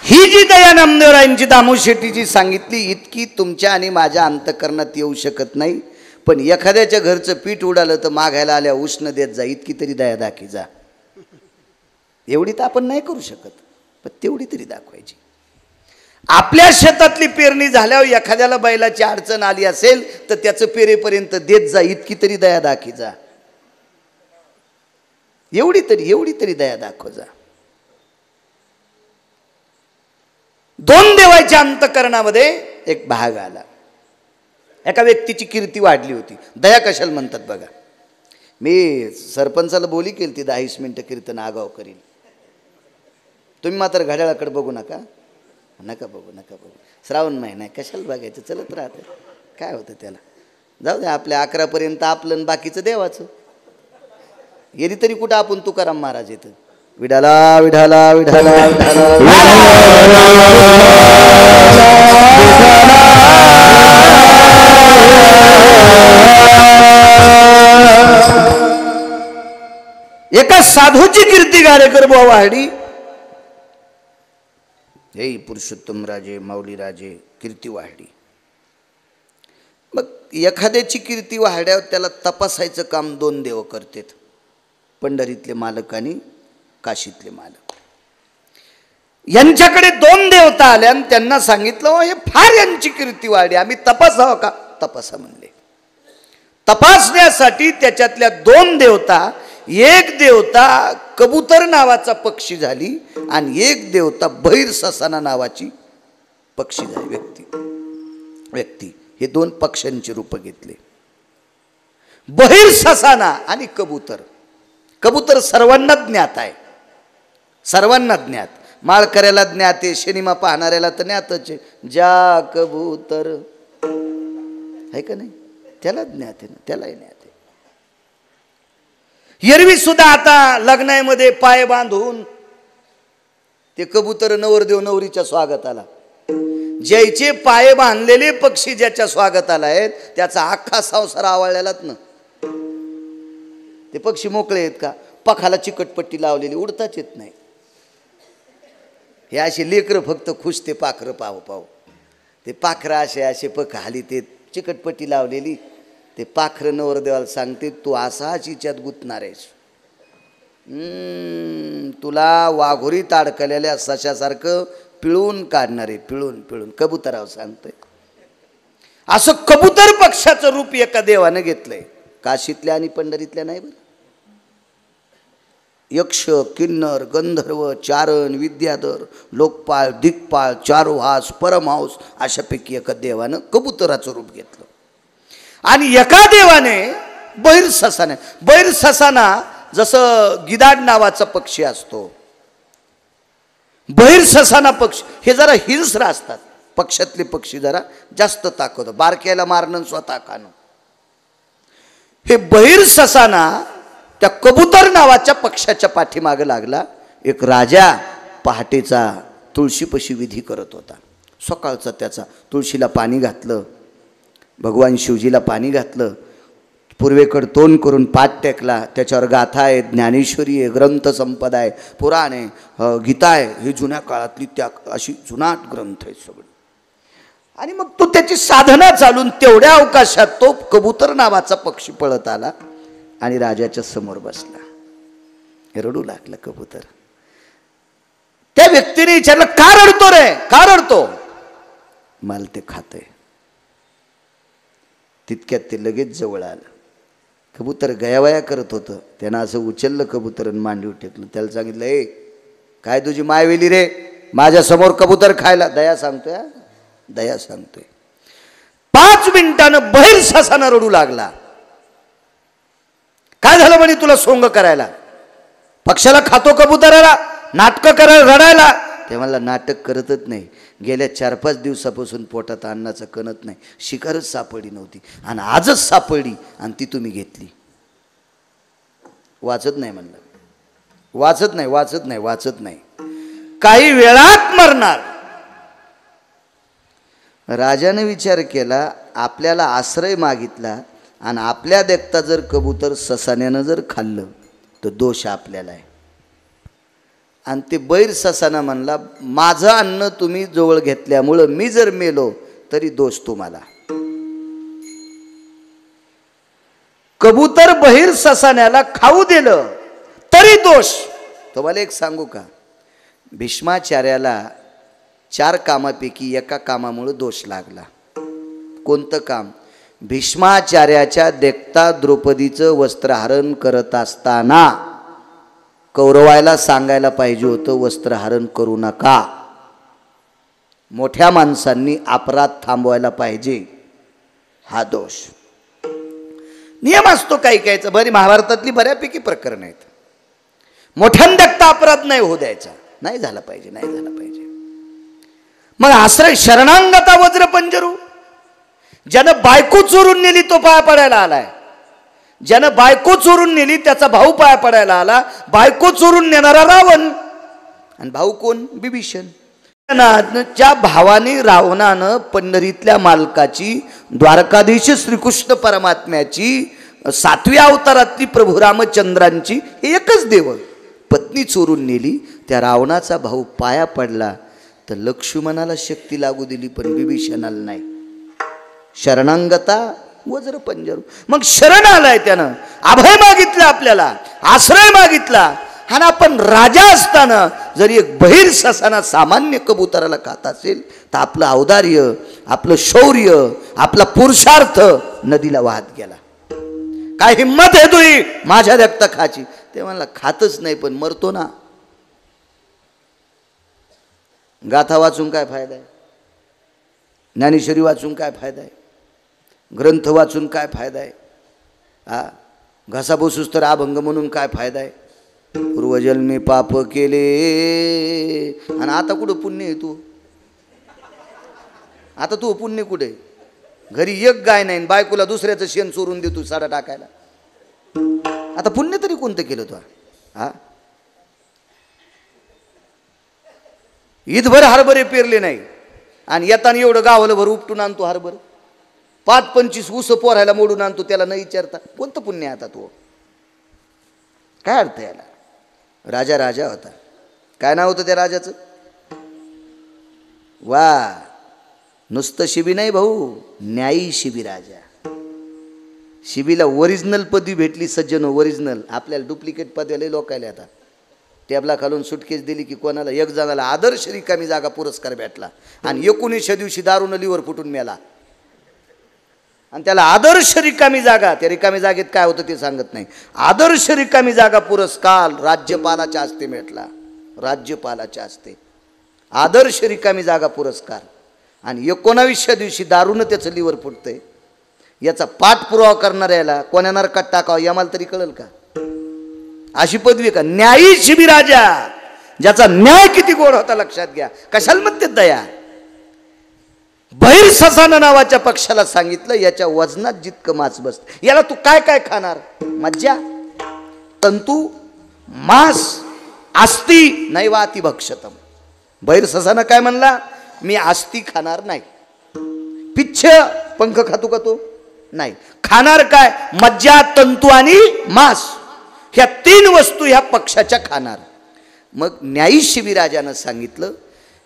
ही जी दया नामदेवरायांची दामू शेट्टीची सांगितली, इतकी तुमच्या आणि माझ्या अंतकरणात येऊ शकत नाही. पण एखाद्याच्या घरचं पीठ उडालं तर मागायला आल्या उष्ण देत जा, इतकी तरी दया दाखी जा. एवढी तर आपण नाही करू शकत, पण तेवढी तरी दाखवायची. आपल्या शेतातली पेरणी झाल्यावर एखाद्याला बैलाची अडचण आली असेल तर त्याचं पेरेपर्यंत देत जा, इतकी तरी दया दाखी जा. एवढी तरी दया दाखव जा. दोन देवाच्या अंतःकरणामध्ये एक भाग आला. एका व्यक्तीची कीर्ती वाढली होती. दया कशाला म्हणतात बघा. मी सरपंचाला बोली केली ती 10-20 मिनिटं कीर्तन आगाव करील. तुम्ही मात्र घड्याळाकडे बघू नका, नका बघू. श्रावण महिना आहे, कशाला बघायचं, चलत राहतं, काय होतं त्याला. जाऊ दे, आपल्या 11पर्यंत आपलं बाकीचं देवाचं. येरी तरी कुठं आपण तुकाराम महाराज येतं. विठाला विठाला विठाला विठाला एका साधूची कीर्ती गारेकर बुवा वाढली. हे पुरुषोत्तम राजे, माऊली राजे, कीर्ती वाढली. मग एखाद्याची कीर्ती वाढल्यावर त्याला तपासायचं काम दोन देव करतात, पंढरीतले मालक आणि काशीतले मालक. यांच्याकडे दोन देवता आल्या आणि त्यांना सांगितलं हे फार यांची कीर्ती वाढली, आम्ही तपासावं का. तपासा म्हणले. तपासण्यासाठी त्याच्यातल्या दोन देवता, एक देवता कबूतर नावाचा पक्षी झाली आणि एक देवता बहिर ससाना नावाची पक्षी झाली. व्यक्ती हे दोन पक्ष्यांची रूप घेतले. बहिर ससाना आणि कबूतर. कबूतर सर्वांना ज्ञात आहे, सर्वांना ज्ञात. माळकऱ्याला ज्ञात आहे, सिनेमा पाहणाऱ्याला तर ज्ञातच आहे. ज्या कबूतर आहे का नाही, त्याला ज्ञात आहे ना, त्यालाही ज्ञात आहे. एरवी सुद्धा आता लग्नामध्ये पाय बांधून ते कबूतर नवरदेव नवरीच्या स्वागताला, ज्याचे पाय बांधलेले पक्षी ज्याच्या स्वागताला आहेत त्याचा अख्खा संसार आवळलेलाच ना. ते पक्षी मोकळे आहेत का, पखाला चिकटपट्टी लावलेली, उडताच येत नाही. हे असे लेकरं फक्त खुश ते पाखरं पाहू. ते पाखरं असे पख हाली ते चिकटपट्टी लावलेली, ते पाखरं नवरदेवाला सांगते तू असाच हिच्यात गुंतणार आहेस, तुला वाघोरीत अडकलेल्या सशासारखं पिळून काढणार आहे, पिळून. कबुतराव सांगतोय. असं कबूतर पक्षाचं रूप एका देवानं घेतलंय. काशीतल्या आणि पंढरीतल्या नाही बरं. यक्ष, किन्नर, गंधर्व, चारण, विद्याधर, लोकपाळ, दिक्पाळ, चारुहास, परमहंस अशापैकी एका देवानं कबुतराचं रूप घेतलं. आणि एका देवाने बहिर ससाना. बहिर ससाना जसं गिधाड नावाचा पक्षी असतो, बहिर ससाना पक्षी हे जरा हिंस्र असतात. पक्षातले पक्षी जरा जास्त ताकद, बारक्याला मारणं स्वतः खाणं. हे बहिर ससाना त्या कबूतर नावाच्या पक्षाच्या पाठीमागे लागला. एक राजा पहाटेचा तुळशीपाशी विधी करत होता. सकाळचा त्याचा तुळशीला पाणी घातलं, भगवान शिवजीला पाणी घातलं, पूर्वेकडे तोंड करून पाठ टेकला. त्याच्यावर गाथा आहे, ज्ञानेश्वरी आहे, ग्रंथ संपदा आहे, पुराण आहे, गीता आहे. ही जुन्या काळातली त्या अशी जुनाट ग्रंथ आहेत सगळे. आणि मग तो त्याची साधना चालून तेवढ्या अवकाशात तो कबूतर नावाचा पक्षी पळत आला आणि राजाच्या समोर बसला. रडू लागला कबूतर. त्या व्यक्तीने विचारलं का रडतो रे, का रडतो. मला ते खातंय. तितक्यात ते लगेच जवळ आलं. कबूतर गयावया करत होतं. त्यानं असं उचललं कबूतर आणि मांडीवर टेकलं. त्याला सांगितलं ए काय तुझी माय वेली रे, माझ्या समोर कबूतर खायला. दया सांगतोय, दया सांगतोय. 5 मिनिटानं बहिर ससाना रडू लागला. काय झालं म्हणे तुला सोंग करायला, पक्षाला खातो कबुतराला, नाटकं करायला, रडायला. ते मला नाटक करतच नाही. गेल्या 4-5 दिवसापासून पोटात अन्नाचं कणत नाही, शिकारच सापडली नव्हती आणि आजच सापडली आणि ती तुम्ही घेतली. वाचत नाही म्हणलं, वाचत नाही. काही वेळात मरणार. राजाने विचार केला, आपल्याला आश्रय मागितला आणि आपल्या देखता जर कबूतर ससाण्यानं जर खाल्लं तर दोष आपल्याला आहे. आणि ते बैर ससाना म्हणला माझं अन्न तुम्ही जवळ घेतल्यामुळं मी जर मेलो तरी दोष तुम्हाला. कबूतर बहिर ससाण्याला खाऊ दिलं तरी दोष. तुम्हाला एक सांगू का, भीष्माचार्याला 4 कामापैकी एका कामामुळे दोष लागला. कोणतं काम? भीष्माचार्याच्या देखता द्रौपदीचं वस्त्रहरण करत असताना कौरवायला सांगायला पाहिजे होतं वस्त्रहरण करू नका. मोठ्या माणसांनी अपराध थांबवायला पाहिजे. हा दोष. नियम असतो काही काहीचा. बरी महाभारतातली बऱ्यापैकी प्रकरण आहेत. मोठ्यान देखता अपराध नाही होऊ द्यायचा. नाही झाला पाहिजे, नाही झाला पाहिजे. मग आश्रय शरणांगता वज्र पंजरू. ज्यानं बायको चोरून नेली तो पाया पडायला आलाय. ज्यानं बायको चोरून नेली त्याचा भाऊ पाया पडायला आला. बायको चोरून नेणारा रावण आणि भाऊ कोण? बिभीषण. च्या भावाने रावणानं पंढरीतल्या मालकाची, द्वारकाधीश श्रीकृष्ण परमात्म्याची, 7व्या अवतारातली प्रभू रामचंद्रांची एकच देव पत्नी चोरून नेली. त्या रावणाचा भाऊ पाया पडला तर लक्ष्मणाला शक्ती लागू दिली पण बिभीषणाला नाही. शरणांगता वज्र पंजरू. मग शरण आलाय त्यानं, अभय मागितलं, आपल्याला आश्रय मागितला. आणि आपण राजा असताना जरी एक बहिर ससाना सामान्य कबुतराला खात असेल तर आपलं औदार्य, आपलं शौर्य, आपला पुरुषार्थ नदीला वाहत गेला. काय हिम्मत आहे तुझी माझ्या रक्त खाची? ते म्हणला खातच नाही पण मरतो ना. गाथा वाचून काय फायदा आहे? ज्ञानेश्वरी वाचून काय फायदा आहे? ग्रंथ वाचून काय फायदा आहे? हा, घसा बसूस तर अभंग म्हणून काय फायदा आहे? पूर्वजन्मी पाप केले आणि आता कुठं पुण्य आहे? तू आता तू पुण्य कुठे? घरी एक गाय नाही, बायकोला दुसऱ्याचं शेण चोरून देतो साडा टाकायला. आता पुण्य तरी कोणतं केलं तू? हा, ईदभर हरभरे पेरले नाही आणि येताना एवढं गावाला भर उपटून आणतो हरभर. 5-25 ऊस पोरायला मोडून आणतो, त्याला न विचारता. कोणतं पुण्य आता तू? काय अर्थ याला? राजा राजा होता. काय नाव होतं त्या राजाचं? वा, नुसतं शिबी नाही भाऊ, न्यायी शिबी राजा. शिबीला ओरिजिनल पदवी भेटली. सज्जन ओरिजिनल. आपल्याला डुप्लिकेट पदवी लोकायला आता. टेबला खालून सुटकेस दिली की कोणाला एक जणाला आदर्श रिकामी जागा पुरस्कार भेटला आणि 19व्या दिवशी दारून लिव्हर फुटून मेला. आणि त्याला आदर्श रिकामी जागा, त्या रिकामी जागेत काय होतं ते सांगत नाही. आदर्श रिकामी जागा पुरस्कार राज्यपालाच्या हस्ते भेटला. राज्यपालाच्या हस्ते आदर्श रिकामी जागा पुरस्कार. आणि 19व्या दिवशी दारूनं त्याचं लिव्हर फुटतंय. याचा पाठपुरावा करणाऱ्याला कोण्या नरकात टाकावं यामाला तरी कळेल का? अशी पदवी का? न्यायी शिबी राजा, ज्याचा न्याय किती गोड होता लक्षात घ्या. कशाला म्हणते दया? बहिर ससाना नावाच्या पक्षाला सांगितलं याच्या वजनात जितकं मांस बसत, याला तू काय काय खाणार? मज्जा, तंतू, मांस, आस्ती नैवाती भक्षतम. बहिर ससाना काय म्हणला? मी आस्ती खाणार नाही. पिच्छ पंख खातो का तो? नाही. खाणार काय? मज्जा, तंतू आणि मांस. ह्या 3 वस्तू ह्या पक्षाच्या खाणार. मग न्यायी शिबिराजानं सांगितलं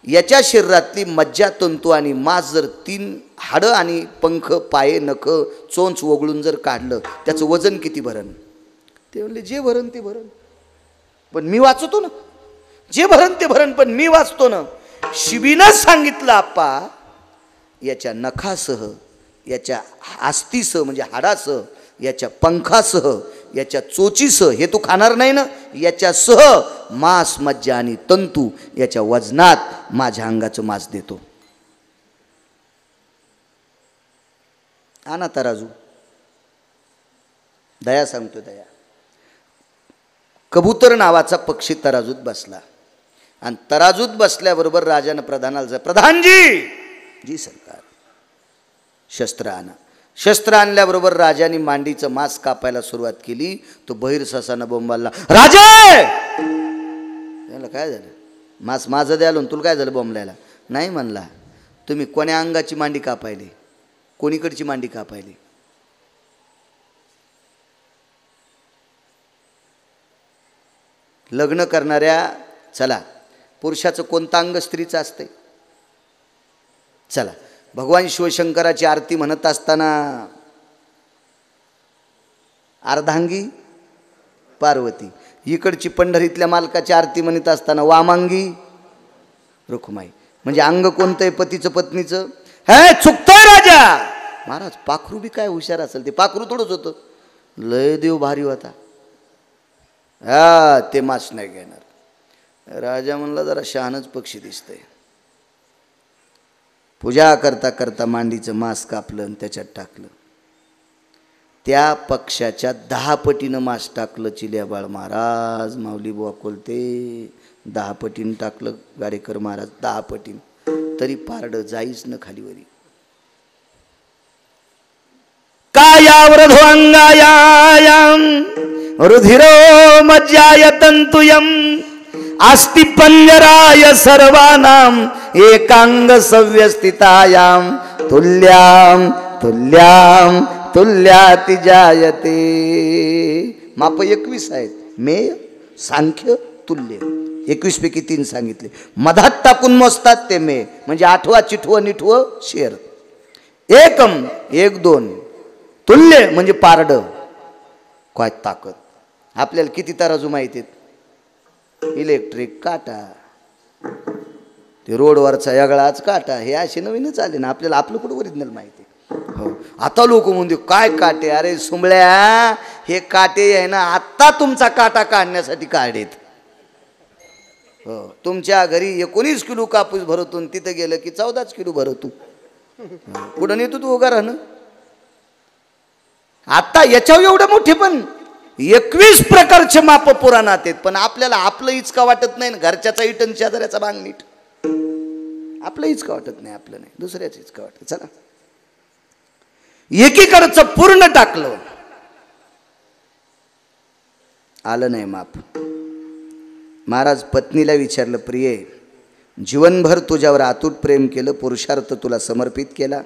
याच्या शरीरातली मज्जा, तंतू आणि मांस जर 3 हाडं आणि पंख, पाये, नख, चोंच वगळून जर काढलं त्याचं वजन किती भरण? ते म्हणले जे भरण ते भरण, पण मी वाचतो ना. जे भरण ते भरण, पण मी वाचतो ना. शिबीनं सांगितलं आप्पा याच्या नखासह, याच्या आस्तीसह म्हणजे हाडासह, याच्या पंखासह, याच्या चोचीसह, हे तू खाणार नाही ना, याच्यासह मांस, मज्जा आणि तंतू याच्या वजनात माझ्या अंगाचं मांस देतो. आणा तराजू. दया सांगतो दया. कबूतर नावाचा पक्षी तराजूत बसला आणि तराजूत बसल्याबरोबर राजानं प्रधानाला, प्रधानजी, जी सरकार, शस्त्र आणा. शस्त्र आणल्याबरोबर राजाने मांडीचं मांस कापायला सुरुवात केली. तो बहिर ससानं बोंबालला, राजे! त्याला काय झालं? मांस माझं द्यालो, तुला काय झालं बोंबलायला? नाही म्हणला, तुम्ही कोण्या अंगाची मांडी कापायली? कोणीकडची मांडी कापायली? लग्न करणाऱ्या, चला, पुरुषाचं कोणतं अंग स्त्रीचं असते? चला, भगवान शिवशंकराची आरती म्हणत असताना अर्धांगी पार्वती, इकडची पंढरीतल्या मालकाची आरती म्हणत असताना वामांगी रुक्माई. म्हणजे अंग कोणतं आहे पतीचं पत्नीचं? हे चुकतोय राजा. महाराज पाखरू बी काय हुशार असेल, ते पाखरू थोडंच होतं, लय देव भारी होता. हा ते मास नाही घेणार. राजा म्हणला जरा शहाणच पक्षी दिसतंय. पूजा करता करता मांडीचं मांस कापलं आणि त्याच्यात टाकलं. त्या पक्षाच्या 10 पटीनं मांस टाकलं चिल्याबाळ महाराज. माऊली बुवा कोलते 10 पटीनं टाकलं गाडेकर महाराज, 10 पटीनं, तरी पारडं जाईच न खालीवरी. कायावृधो अंगायाम रुधिरो मज्जाय तंतुयम अस्ति पंजराय सर्वानाम एकांग सव्यस्थितायाम तुल्याम तुल्याम तुल्याति जायते. माप 21 आहेत. मेय, सांख्य, तुल्य. 21 पैकी 3 सांगितले. मधात टाकून मोजतात ते मेय, म्हणजे 8वा चिठवं निठवं शेर. एकम 1 2, तुल्य म्हणजे पारड, काय ताकद. आपल्याला किती तराजू माहिती आहेत? इलेक्ट्रिक काटा, ते रोडवरचा वेगळाच काटा, हे असे नवीनच आले ना. आपल्याला आपलं कुठं ओरिजिनल माहिती. हो आता लोक म्हणते काय काटे, अरे सुंबळ्या हे काटे आहे ना आत्ता तुमचा काटा काढण्यासाठी काढेत. हो तुमच्या घरी 19 किलो कापूस भरतून तिथं गेलं की 14 किलो भरतू. कुठं नेतो तू उगा राहणं. आता याच्यावर एवढं मोठे पण 21 प्रकारचे माप पुराणात आहेत, पण आपल्याला आपलं इचका वाटत नाही. घरच्याचा इटन शेजाऱ्याचा बांग नीट, आपलं इचका वाटत नाही, आपलं नाही, दुसऱ्याच इचका वाटत. चला एकीकडचं पूर्ण टाकलं, आलं नाही माप. महाराज पत्नीला विचारलं, प्रिये जीवनभर तुझ्यावर अतूट प्रेम केलं, पुरुषार्थ तुला समर्पित केला,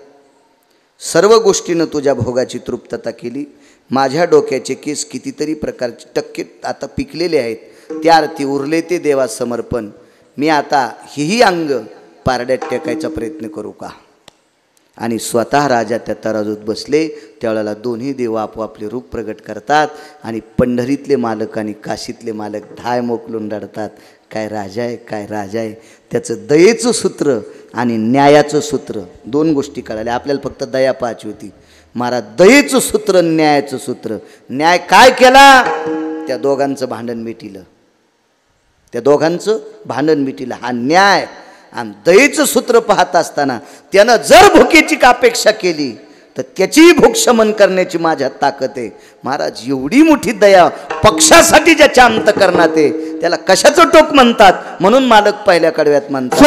सर्व गोष्टीनं तुझ्या भोगाची तृप्तता केली. माझ्या डोक्याचे केस कितीतरी प्रकारचे टक्के आता पिकलेले आहेत, त्या अर्थी उरले ते देवा समर्पण. मी आता हेही अंग पारड्यात टेकायचा प्रयत्न करू का? आणि स्वतः राजा त्या तराजूत बसले. त्यावेळेला दोन्ही देव आपोआपले रूप प्रगट करतात आणि पंढरीतले मालक आणि काशीतले मालक धाय मोकलून रडतात. काय राजा आहे, काय राजा आहे. त्याचं दयेचं सूत्र आणि न्यायाचं सूत्र, 2 गोष्टी कळाल्या. आपल्याला फक्त दया पाहायची होती. महाराज दयेचं सूत्र, न्यायाचं सूत्र. न्याय काय केला? त्या दोघांचं भांडण मिटिलं, त्या दोघांचं भांडण मिटिलं. हा न्याय. आणि दयेचं सूत्र पाहत असताना त्यानं जर भुकेची अपेक्षा केली तर त्याचीही भूक शमन करण्याची माझ्यात ताकद आहे. महाराज एवढी मोठी दया पक्षासाठी ज्याच्या अंतकरणात आहे त्याला कशाचं टोक म्हणतात? म्हणून मालक पहिल्या कडव्यात म्हणतात,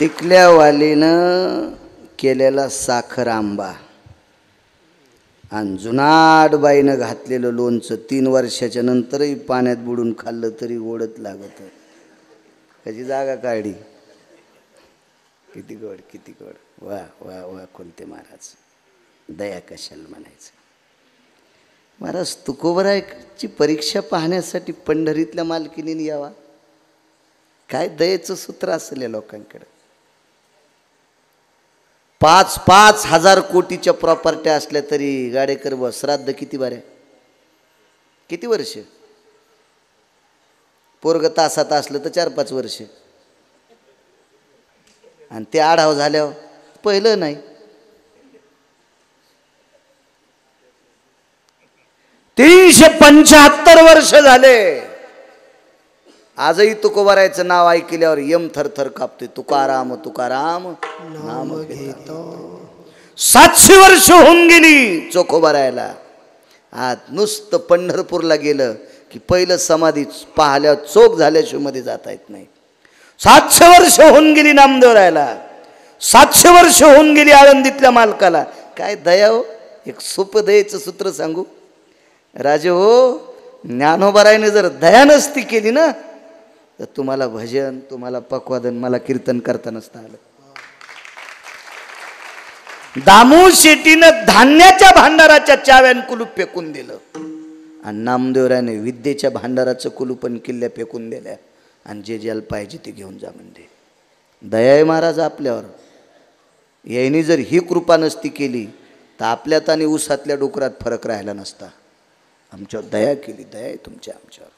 टिकल्यावालीनं केलेला साखर आंबा आणि जुनाट बाईनं घातलेलं लोणचं 3 वर्षाच्या नंतरही पाण्यात बुडून खाल्लं तरी गोडच लागत. कशी जागा काढली. किती गोड किती गोड. वा वा वा कोणते महाराज. दया कशाला म्हणायचं. महाराज तुकोबरायची परीक्षा पाहण्यासाठी पंढरीतल्या मालकीनीने यावा. काय दयेचं सूत्र असेल या लोकांकडे. 5-5 हजार कोटीच्या प्रॉपर्ट्या असल्या तरी गाडेकर व श्राद्ध किती बाऱ्या किती वर्ष. पोरग तासात असलं तर 4-5 वर्ष आणि ते आढाव झाल्यावर पहिलं नाही. 375 वर्ष झाले. आजही तुकोबारायचं नाव ऐकल्यावर यम थरथर कापते. तुकाराम तुकाराम नाम घेतो. 700 वर्ष होऊन गेली चोखोबारायला. आज नुसतं पंढरपूरला गेलं की पहिलं समाधी पाहिल्यावर चोख झाल्याशिवाय मध्ये जाता येत नाही. 700 वर्ष होऊन गेली नामदेवरायला. 700 वर्ष होऊन गेली आळंदीतल्या मालकाला. काय दया हो. एक सोपं दयेचं सूत्र सांगू राजे हो. ज्ञानोबारायने जर दया नसती केली ना तर तुम्हाला भजन तुम्हाला पक्वादन मला कीर्तन करता नसतं आलं. दामू शेट्टीनं धान्याच्या भांडाराच्या चाव्यान कुलूप फेकून दिलं आणि नामदेवरायने विद्येच्या भांडाराचं कुलूपन किल्ल्या फेकून दिल्या आणि जे ज्याला पाहिजे ते घेऊन जा म्हणजे. दया आहे महाराज आपल्यावर. याने जर ही कृपा नसती केली तर आपल्यात आणि ऊसातल्या डोकरात फरक राहिला नसता. आमच्यावर दया केली. दया आहे तुमच्या आमच्यावर.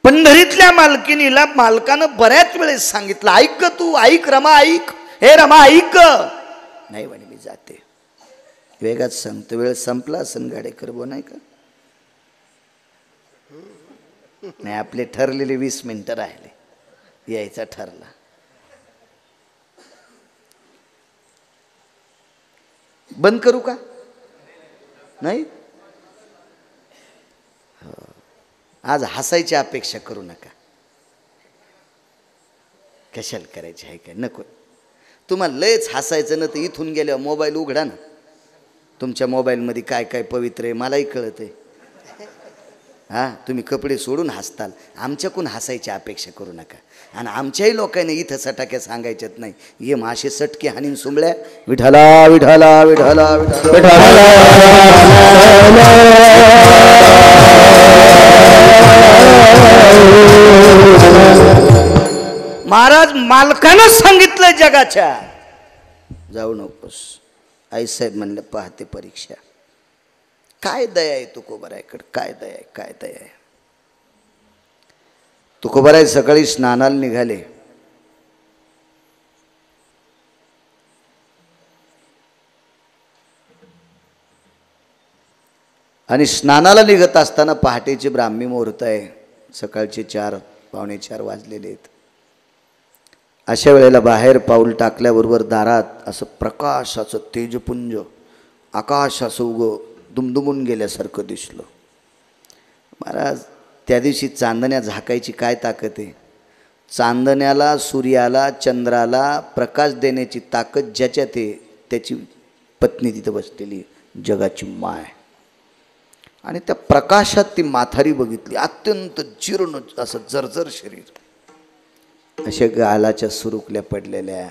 पंढरीतल्या मालकिनीला मालकानं बऱ्याच वेळेस सांगितलं ऐक तू ऐक रमा ऐक. हे रमा ऐक. नाही म्हणे मी जाते. वेगात सांगतो. वेळ संपला असन गाडेकर बो नाही का. नाही आपले ठरलेले 20 मिनिटं राहिले. यायचा ठरला. बंद करू का नाही. आज हसायची अपेक्षा करू नका. कशाला करायची आहे काय नको. तुम्हाला लयच हसायचं ना तर इथून गेल्यावर मोबाईल उघडा ना. तुमच्या मोबाईलमध्ये काय काय पवित्र आहे मलाही कळत आहे. हां तुम्ही कपडे सोडून हसताल. आमच्याकडून हसायची अपेक्षा करू नका. आणि आमच्याही लोकांनी इथं सटाक्या सांगायच्यात नाही. ये माशे सटके हानीन सुंबळ्या विठाला विठाला विठाला विठाला. महाराज मालकानं सांगितलं जगाच्या जाऊ नकोस. आईसाहेब म्हणलं पाहते परीक्षा. काय दया आहे तुकोबारायकडे. काय दया आहे काय दया आहे. तुकोबाराय सकाळी स्नानाला निघाले. आणि स्नानाला निघत असताना पहाटेचे ब्राह्मी मुहूर्त आहे. सकाळचे 4 पावणे 4 वाजलेले आहेत. अशा वेळेला बाहेर पाऊल टाकल्याबरोबर दारात असं प्रकाशाचं तेजपुंज आकाशाचं उगं दुमदुमून गेल्यासारखं दिसलं. महाराज त्या दिवशी चांदण्या झाकायची काय ताकद आहे. चांदण्याला सूर्याला चंद्राला प्रकाश देण्याची ताकद ज्याच्यात आहे त्याची पत्नी तिथं बसलेली जगाची माय. आणि त्या प्रकाशात ती म्हातारी बघितली. अत्यंत जीर्ण असं जर्जर शरीर. अशा गालाच्या सुरुकल्या पडलेल्या.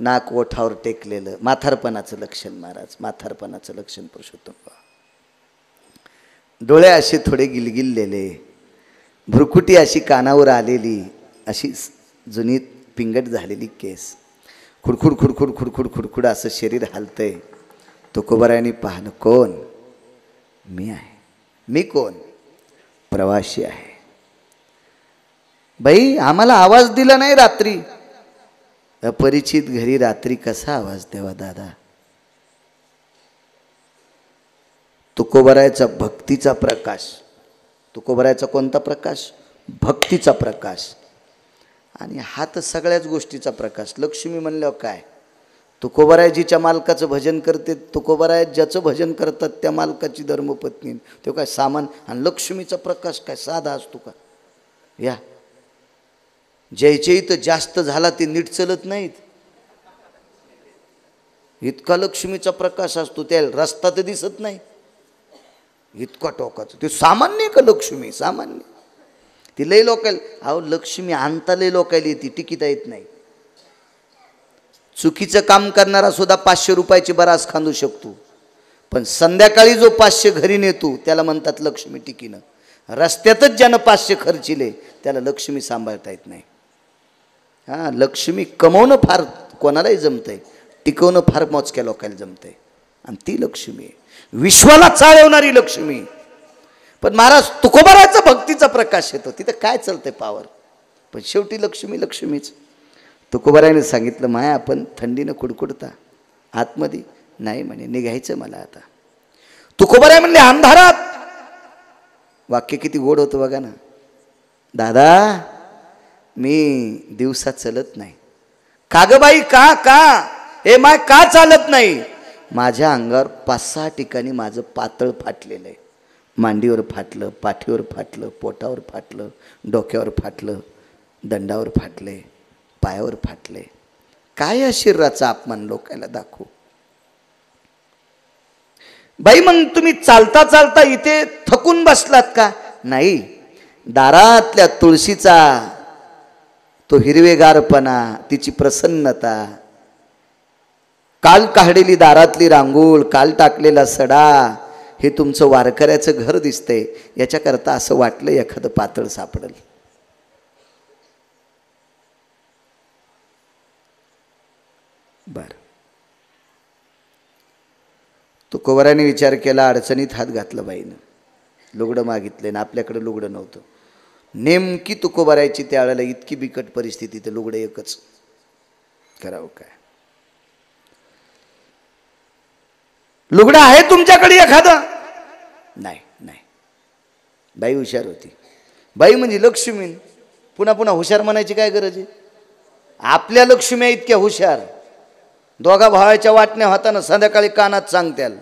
नाक ओठावर टेकलेलं. म्हातारपणाचं लक्षण महाराज. म्हातारपणाचं लक्षण पुरुषोत्तम. डोळे असे थोडे गिलगिललेले. भ्रुकुटी अशी कानावर आलेली. अशी जुनी पिंगट झालेली केस. खुडखुड खुडखुड खुडखुड खुडखुड असं शरीर हालतंय. तुकोबारायांनी पाहिलं कोण. मी आहे. मी कोण. प्रवासी आहे. बाई आम्हाला आवाज दिला नाही रात्री. अपरिचित घरी रात्री कसा आवाज द्यावा दादा. तुकोबारायचा भक्तीचा प्रकाश. तुकोबारायचा कोणता प्रकाश. भक्तीचा प्रकाश. आणि हा तर सगळ्याच गोष्टीचा प्रकाश. लक्ष्मी म्हणल्यावर काय. तुकोबारायजीच्या मालकाचं भजन करते. तुकोबाराय ज्याचं भजन करतात त्या मालकाची धर्मपत्नी. तो काय सामान. आणि लक्ष्मीचा प्रकाश काय साधा असतो का. या ज्याच्या इथं जास्त झाला ते नीट चलत नाहीत. इतका लक्ष्मीचा प्रकाश असतो, त्या रस्ता तर दिसत नाही, इतका टोकाचं. ते सामान्य का लक्ष्मी? सामान्य. ती लय लोकायला, अहो लक्ष्मी आणता लय लोकायला येते, टिकीता येत नाही. चुकीचं काम करणारा सुद्धा 500 रुपयाची बरास खांदू शकतो, पण संध्याकाळी जो 500 घरी नेतो त्याला म्हणतात लक्ष्मी टिकीनं. रस्त्यातच ज्यानं 500 खर्चिले त्याला लक्ष्मी सांभाळता येत नाही. हां, लक्ष्मी कमवणं फार कोणालाही जमतंय, टिकवणं फार मोजक्या लोकांना जमतंय. आणि ती लक्ष्मी आहे, विश्वाला चालवणारी लक्ष्मी. पण महाराज तुकोबाराचा भक्तीचा प्रकाश येतो, तिथं काय चालतंय पावर, पण शेवटी लक्ष्मी लक्ष्मीच. तुकोबाराने सांगितलं, माया आपण थंडीनं कुडकुडता आतमध्ये नाही म्हणे, निघायचं मला आता. तुकोबाराय म्हणले अंधारात. वाक्य किती गोड होतं बघा ना. दादा मी दिवसात चलत नाही. का ग बाई? का का ए माय का चालत नाही? माझ्या अंगावर 5-6 ठिकाणी माझं पातळ फाटलेलं आहे. मांडीवर फाटलं, पाठीवर फाटलं, पोटावर फाटलं, डोक्यावर फाटलं, दंडावर फाटले, पायावर फाटले. काय या शरीराचा अपमान लोकांना दाखवू? बाई मग तुम्ही चालता चालता इथे थकून बसलात का? नाही, दारातल्या तुळशीचा तो हिरवेगारपणा, तिची प्रसन्नता, काल काढलेली दारातली रांगोळ, काल टाकलेला सडा, हे तुमचं वारकऱ्याचं घर दिसतंय. याच्याकरता असं वाटलं एखादं पातळ सापडल. बर, तुकोबाराने विचार केला, अडचणीत हात घातला बाईनं. लुगडं मागितले ना, आपल्याकडे लुगडं नव्हतं. नेमकी तुकोबारायची त्यावेळेला इतकी बिकट परिस्थिती, तर लुगडं एकच, करावं काय? लुगडं आहे तुमच्याकडे एखादं? नाही नाही. बाई हुशार होती. बाई म्हणजे लक्ष्मी. पुन्हा पुन्हा हुशार म्हणायची काय गरज आहे? आपल्या लक्ष्म्या इतक्या हुशार. दोघा भावाच्या वाटण्या होताना संध्याकाळी कानात सांगत्याल,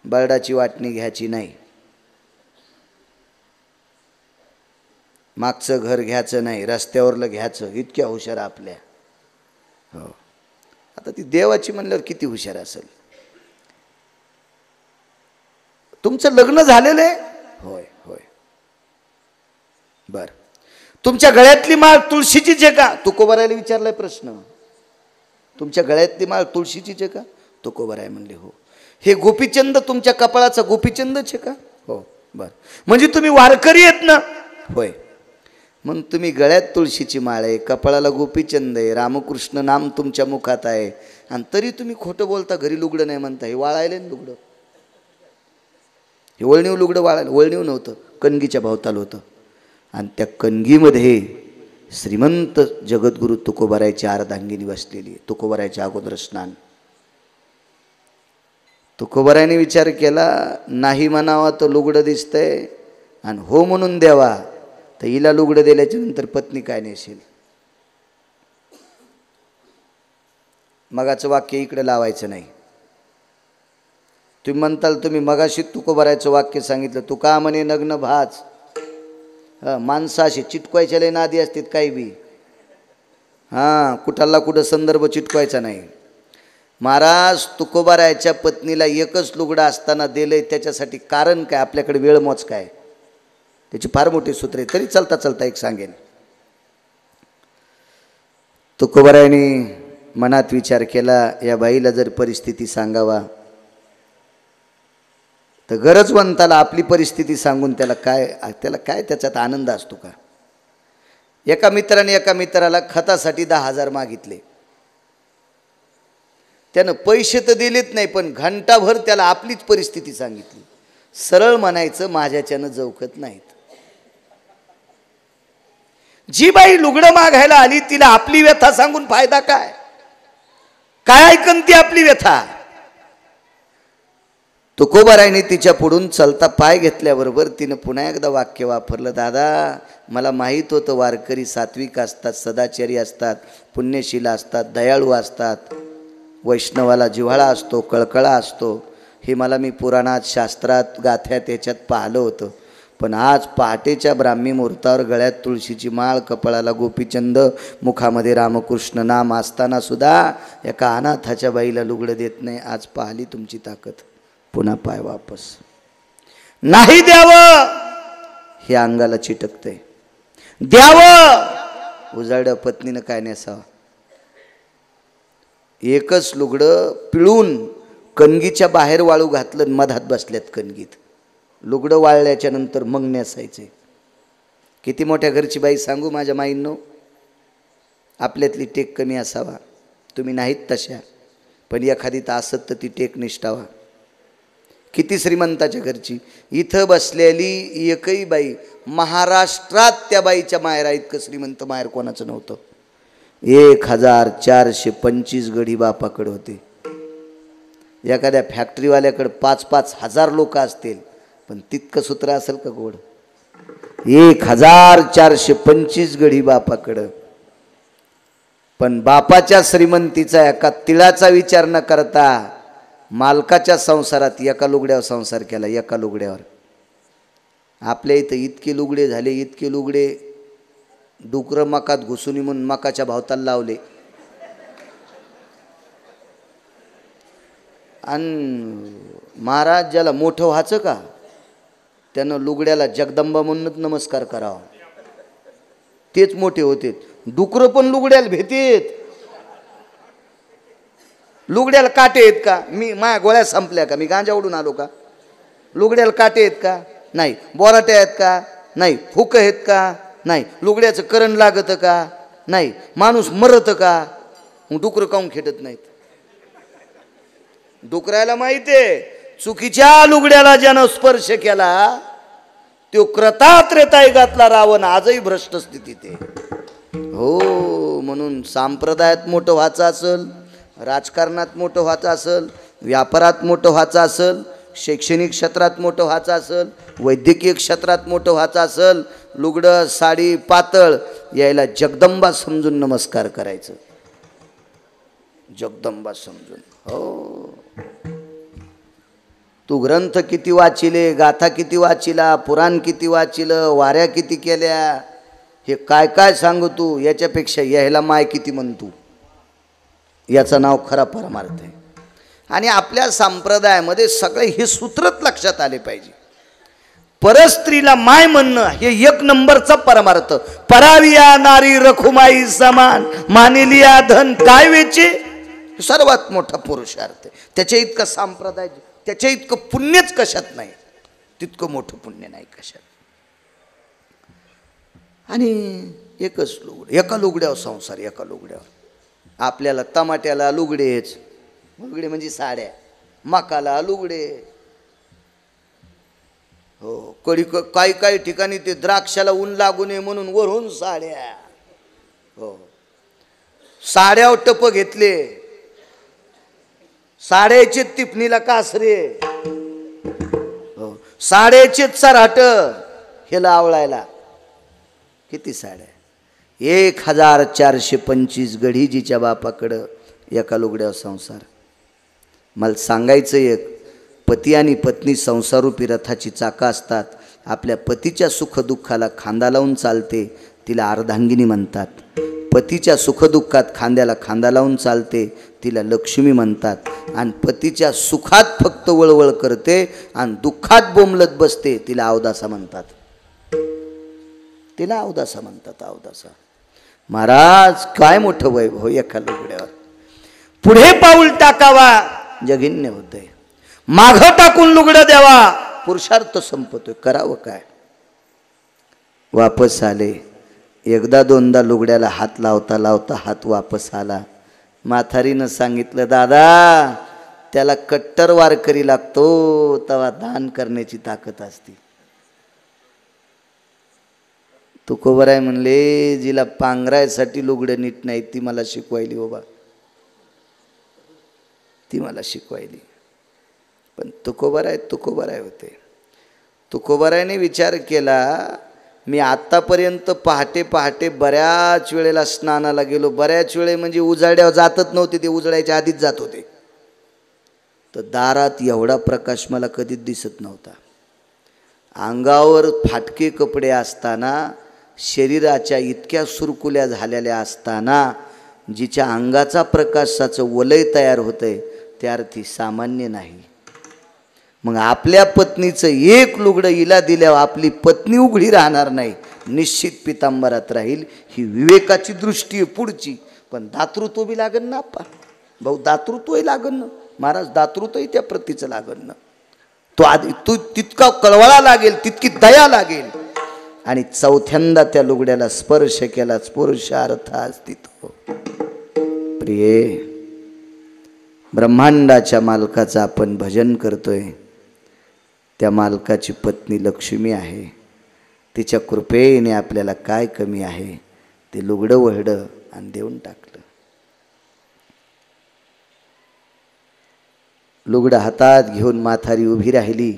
बर्डाची वाटणी घ्यायची नाही, मागचं घर घ्यायचं नाही, रस्त्यावरलं घ्यायचं. इतक्या हुशार आपल्या. हो, आता ती देवाची म्हणल्यावर किती हुशार असेल. तुमचं लग्न झालेलं आहे? होय होय. बर, तुमच्या गळ्यातली माळ तुळशीचीच आहे का? तुकोबारायला विचारलाय प्रश्न. तुमच्या गळ्यातली माळ तुळशीचीच आहे का? तुकोबाराय म्हणले हो. हे गोपीचंद तुमच्या कपाळाचा गोपीचंदच आहे का? हो. बर, म्हणजे तुम्ही वारकरी आहेत ना? होय. मग तुम्ही गळ्यात तुळशीची माळ आहे, कपाळाला गोपीचंद आहे, रामकृष्ण नाम तुमच्या मुखात आहे, आणि तरी तुम्ही खोटं बोलता, घरी लुगडं नाही म्हणता. हे वाळायले ना लुगडं. हे वळणीव लुगडं वाळायला, वळणीव नव्हतं, कणगीच्या भोवताल होतं. आणि त्या कणगीमध्ये श्रीमंत जगद्गुरु तुकोबारायची अर्धांगिनी बसलेली आहे. तुकोबारायच्या अगोदर स्नान. तुकोबारायने विचार केला, नाही म्हणावा तर लुगडं दिसतंय, आणि हो म्हणून द्यावा तर हिला लुगडं दिल्याच्या नंतर पत्नी काय नेसेल. मगाचं वाक्य इकडे लावायचं नाही. तुम्ही म्हणताल तुम्ही मगाशी तुकोबारायचं वाक्य सांगितलं, तू का म्हणे नग्न भाज. माणसं अशी चिटकवायच्या लय नादी असतात काही बी. हां, कुठाला कुठं संदर्भ चिटकवायचा नाही. महाराज तुकोबारायच्या पत्नीला एकच लुगडं असताना दिलंय, त्याच्यासाठी कारण काय? आपल्याकडे वेळ मोज काय? त्याची फार मोठी सूत्र आहे, तरी चालता चालता एक सांगेन. तुकोबारायने मनात विचार केला, या बाईला जर परिस्थिती सांगावा तर गरजवंताला आपली परिस्थिती सांगून त्याला काय त्याच्यात आनंद असतो का? एका मित्राने एका मित्राला खतासाठी 10,000 मागितले. त्यानं पैसे तर दिलेत नाही, पण घंटाभर त्याला आपलीच परिस्थिती सांगितली. सरळ म्हणायचं, माझ्याच्यानं जवखत नाहीत. जी बाई लुगडं मागायला आली तिला आपली व्यथा सांगून फायदा काय? काय ऐकन ती आपली व्यथा? तुकोबारायने तिच्या पुढून चलता पाय घेतल्याबरोबर तिनं पुन्हा एकदा वाक्य वापरलं, दादा मला माहीत होतं वारकरी सात्विक असतात, सदाचारी असतात, पुण्यशील असतात, दयाळू असतात, वैष्णवाला जिव्हाळा असतो, कळकळा असतो. हे मी पुराणात, शास्त्रात, गाथ्यात याच्यात पाहिलं होतं. पण आज पहाटेच्या ब्राह्मी मुहूर्तावर गळ्यात तुळशीची माळ, कपाळाला गोपीचंद, मुखामध्ये रामकृष्ण नाम असताना सुद्धा एका अनाथाच्या बाईला लुगडं देत नाही. आज पाहिली तुमची ताकद. पुन्हा पाय वापस. नाही द्यावं हे अंगाला चिटकतंय. द्यावं उजाड्या पत्नीनं काय नेसावं. एकच लुगडं पिळून कणगीच्या बाहेर वाळू घातलं, मधात बसल्यात कणगीत. लुगडं वाळल्याच्या नंतर मग नेसायचे. किती मोठ्या घरची बाई सांगू माझ्या माईंनो. आपल्यातली टेक कमी असावा. तुम्ही नाहीत तशा, पण एखादी तर असत तर ती टेक निष्ठावा. किती श्रीमंताच्या घरची. इथं बसलेली एकही बाई महाराष्ट्रात त्या बाईच्या मायरा इतकं श्रीमंत माहेर कोणाचं नव्हतं. 1425 गडी बापाकडे होते. एखाद्या फॅक्टरीवाल्याकडे 5-5 हजार लोक असतील, पण तितकं सूत्र असेल का गोड. 1425 गडी बापाकडं. पण बापाच्या श्रीमंतीचा एका तिळाचा विचार न करता मालकाच्या संसारात एका लुगड्यावर संसार केला. एका लुगड्यावर. आपल्या इथं इतके लुगडे झाले, इतके लुगडे. डुकरं मकात घुसून म्हणून मकाच्या भावताला लावले. आणि महाराज ज्याला मोठं व्हायचं का त्यानं लुगड्याला जगदंबा म्हणूनच नमस्कार करावा. तेच मोठे होते. डुकरं पण लुगड्याला भेटेत. लुगड्याला काटे आहेत का. मी माझ्या गोळ्या संपल्या का. मी गांजा उडून आलो का. लुगड्याला काटे आहेत का नाही. बोराटे आहेत का नाही. फुक आहेत का नाही. लुगड्याचं करंट लागतं का नाही. माणूस मरतं का. मग डुकरं काऊन खेटत नाहीत. डुकरायला माहितीये चुकीच्या लुगड्याला ज्यानं स्पर्श केला तो क्रतात्रेतायुगातला रावण आजही भ्रष्ट स्थितीत आहे. हो, म्हणून संप्रदायात मोठं व्हायचं असेल, राजकारणात मोठं व्हायचं असेल, व्यापारात मोठं व्हायचं असेल, शैक्षणिक क्षेत्रात मोठं व्हायचं असेल, वैद्यकीय क्षेत्रात मोठं व्हायचं असेल, लुगडं साडी पातळ यायला जगदंबा समजून नमस्कार करायचं. जगदंबा समजून. हो, तू ग्रंथ किती वाचिले, गाथा किती वाचिला, पुराण किती वाचिलं, वाऱ्या किती केल्या, हे काय काय सांगू तू. याच्यापेक्षा यायला माय किती म्हणतू. याचं नाव खरा परमार्थ आहे. आणि आपल्या संप्रदायामध्ये सगळे हे सूत्रच लक्षात आले पाहिजे. परस्त्रीला माय म्हणणं हे एक नंबरचा परमार्थ. पराविया नारी रखुमाई समान, मानिलिया धन काय वेचे, सर्वात मोठा पुरुषार्थ. त्याच्या इतका संप्रदाय, त्याच्या इतकं पुण्यच कशात नाही. तितकं मोठं पुण्य नाही कशात. आणि एकच लुगडे, एका लुगड्यावर संसार. एका लुगड्यावर. आपल्याला टमाट्याला लुगडेच, लुगडे म्हणजे साड्या. मकाला लुगडे. हो, कधी काही काही ठिकाणी ते द्राक्षाला ऊन लागू नये म्हणून वरून साड्या. हो, साड्यावर टप घेतले. साड्याचे टिपणीला कासरे. हो, साड्याचे चराट हेला आवळायला. किती साड्या. 1425 गढी जिच्या बापाकडं एका लुगड्यावर संसार. मला सांगायचं एक, पती आणि पत्नी संसारूपी रथाची चाकं असतात. आपल्या पतीच्या सुखदुःखाला खांदा लावून चालते, तिला अर्धांगिनी म्हणतात. पतीच्या सुखदुःखात खांद्याला खांदा लावून चालते, तिला लक्ष्मी म्हणतात. आणि पतीच्या सुखात फक्त वळवळ करते आणि दुःखात बोंबलत बसते, तिला अवदासा म्हणतात. तिला अवदासा म्हणतात. अवदासा. महाराज काय मोठं वैभव एका लुगड्यावर. पुढे पाऊल टाकावा जगिन्य होतंय. मागं टाकून लुगडं द्यावा पुरुषार्थ संपतोय. करावं काय. वापस आले. एकदा दोनदा लुगड्याला हात लावता लावता हात वापस आला. म्हातारीनं सांगितलं, दादा त्याला कट्टर वारकरी लागतो, तेव्हा दान करण्याची ताकद असते. तुकोबराय म्हणले, जिला पांघरायसाठी लुगडं नीट नाही ती मला शिकवायली बाबा, ती मला शिकवायली. पण तुकोबराय होते. तुकोबरायने विचार केला, मी आत्तापर्यंत पहाटे पहाटे बऱ्याच वेळेला स्नानाला गेलो. बऱ्याच वेळे म्हणजे उजाड्यावर जातच नव्हते, ते उजळायच्या आधीच जात होते. तर दारात एवढा प्रकाश मला कधीच दिसत नव्हता. अंगावर फाटके कपडे असताना, शरीराच्या इतक्या सुरकुल्या झालेल्या असताना जिच्या अंगाचा प्रकाशाचं वलय तयार होतंय त्या अर्थी सामान्य नाही. मग आपल्या पत्नीचं एक लुगडं हिला दिल्यावर आपली पत्नी उघडी राहणार नाही, निश्चित पितांबरात राहील. ही विवेकाची दृष्टी आहे पुढची. पण दातृत्व बी लागन ना आप्पा, भाऊ दातृत्वही लागन ना, महाराज दातृत्वही त्या प्रतीचं लागन ना. तो आधी तू तितका कळवळा लागेल, तितकी दया लागेल. आणि चौथ्यांदा त्या लुगड्याला स्पर्श केला, स्पर्शार्थ अस्तित्व. प्रिये, ब्रह्मांडाच्या मालकाचं आपण भजन करतोय. त्या मालकाची पत्नी लक्ष्मी आहे. तिच्या कृपेने आपल्याला काय कमी आहे. ते लुगडं वळडं आणि देऊन टाकलं. लुगडं हातात घेऊन म्हातारी उभी राहिली.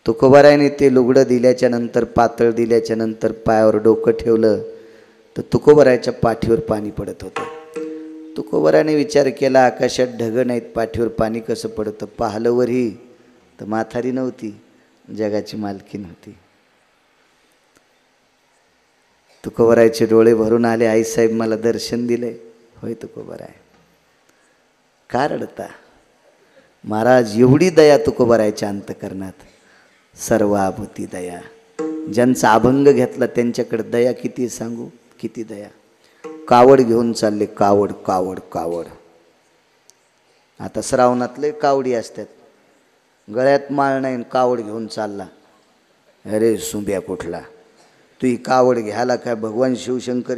तुकोबारायने ते लुगडं दिल्याच्या नंतर, पातळ दिल्याच्या नंतर पायावर डोकं ठेवलं तर तुकोबारायच्या पाठीवर पाणी पडत होतं. तुकोबाराने विचार केला, आकाशात ढग नाहीत, पाठीवर पाणी कसं पडतं. पाहिलं वरही तर म्हातारी नव्हती, जगाची मालकी नव्हती. तुकोबारायचे डोळे भरून आले. आईसाहेब मला दर्शन दिले. होय तुकोबाराय, का रडता? महाराज एवढी दया तुकोबारायच्या अंतकरणात, सर्वाभूती दया. ज्यांचा अभंग घेतला त्यांच्याकडे दया किती सांगू, किती दया. कावड घेऊन चालले, कावड कावड कावड. आता श्रावणातले कावडी असतात, गळ्यात माळ नाही, कावड घेऊन चालला. अरे सुंब्या कुठला, तू ही कावड घ्यायला काय भगवान शिवशंकरी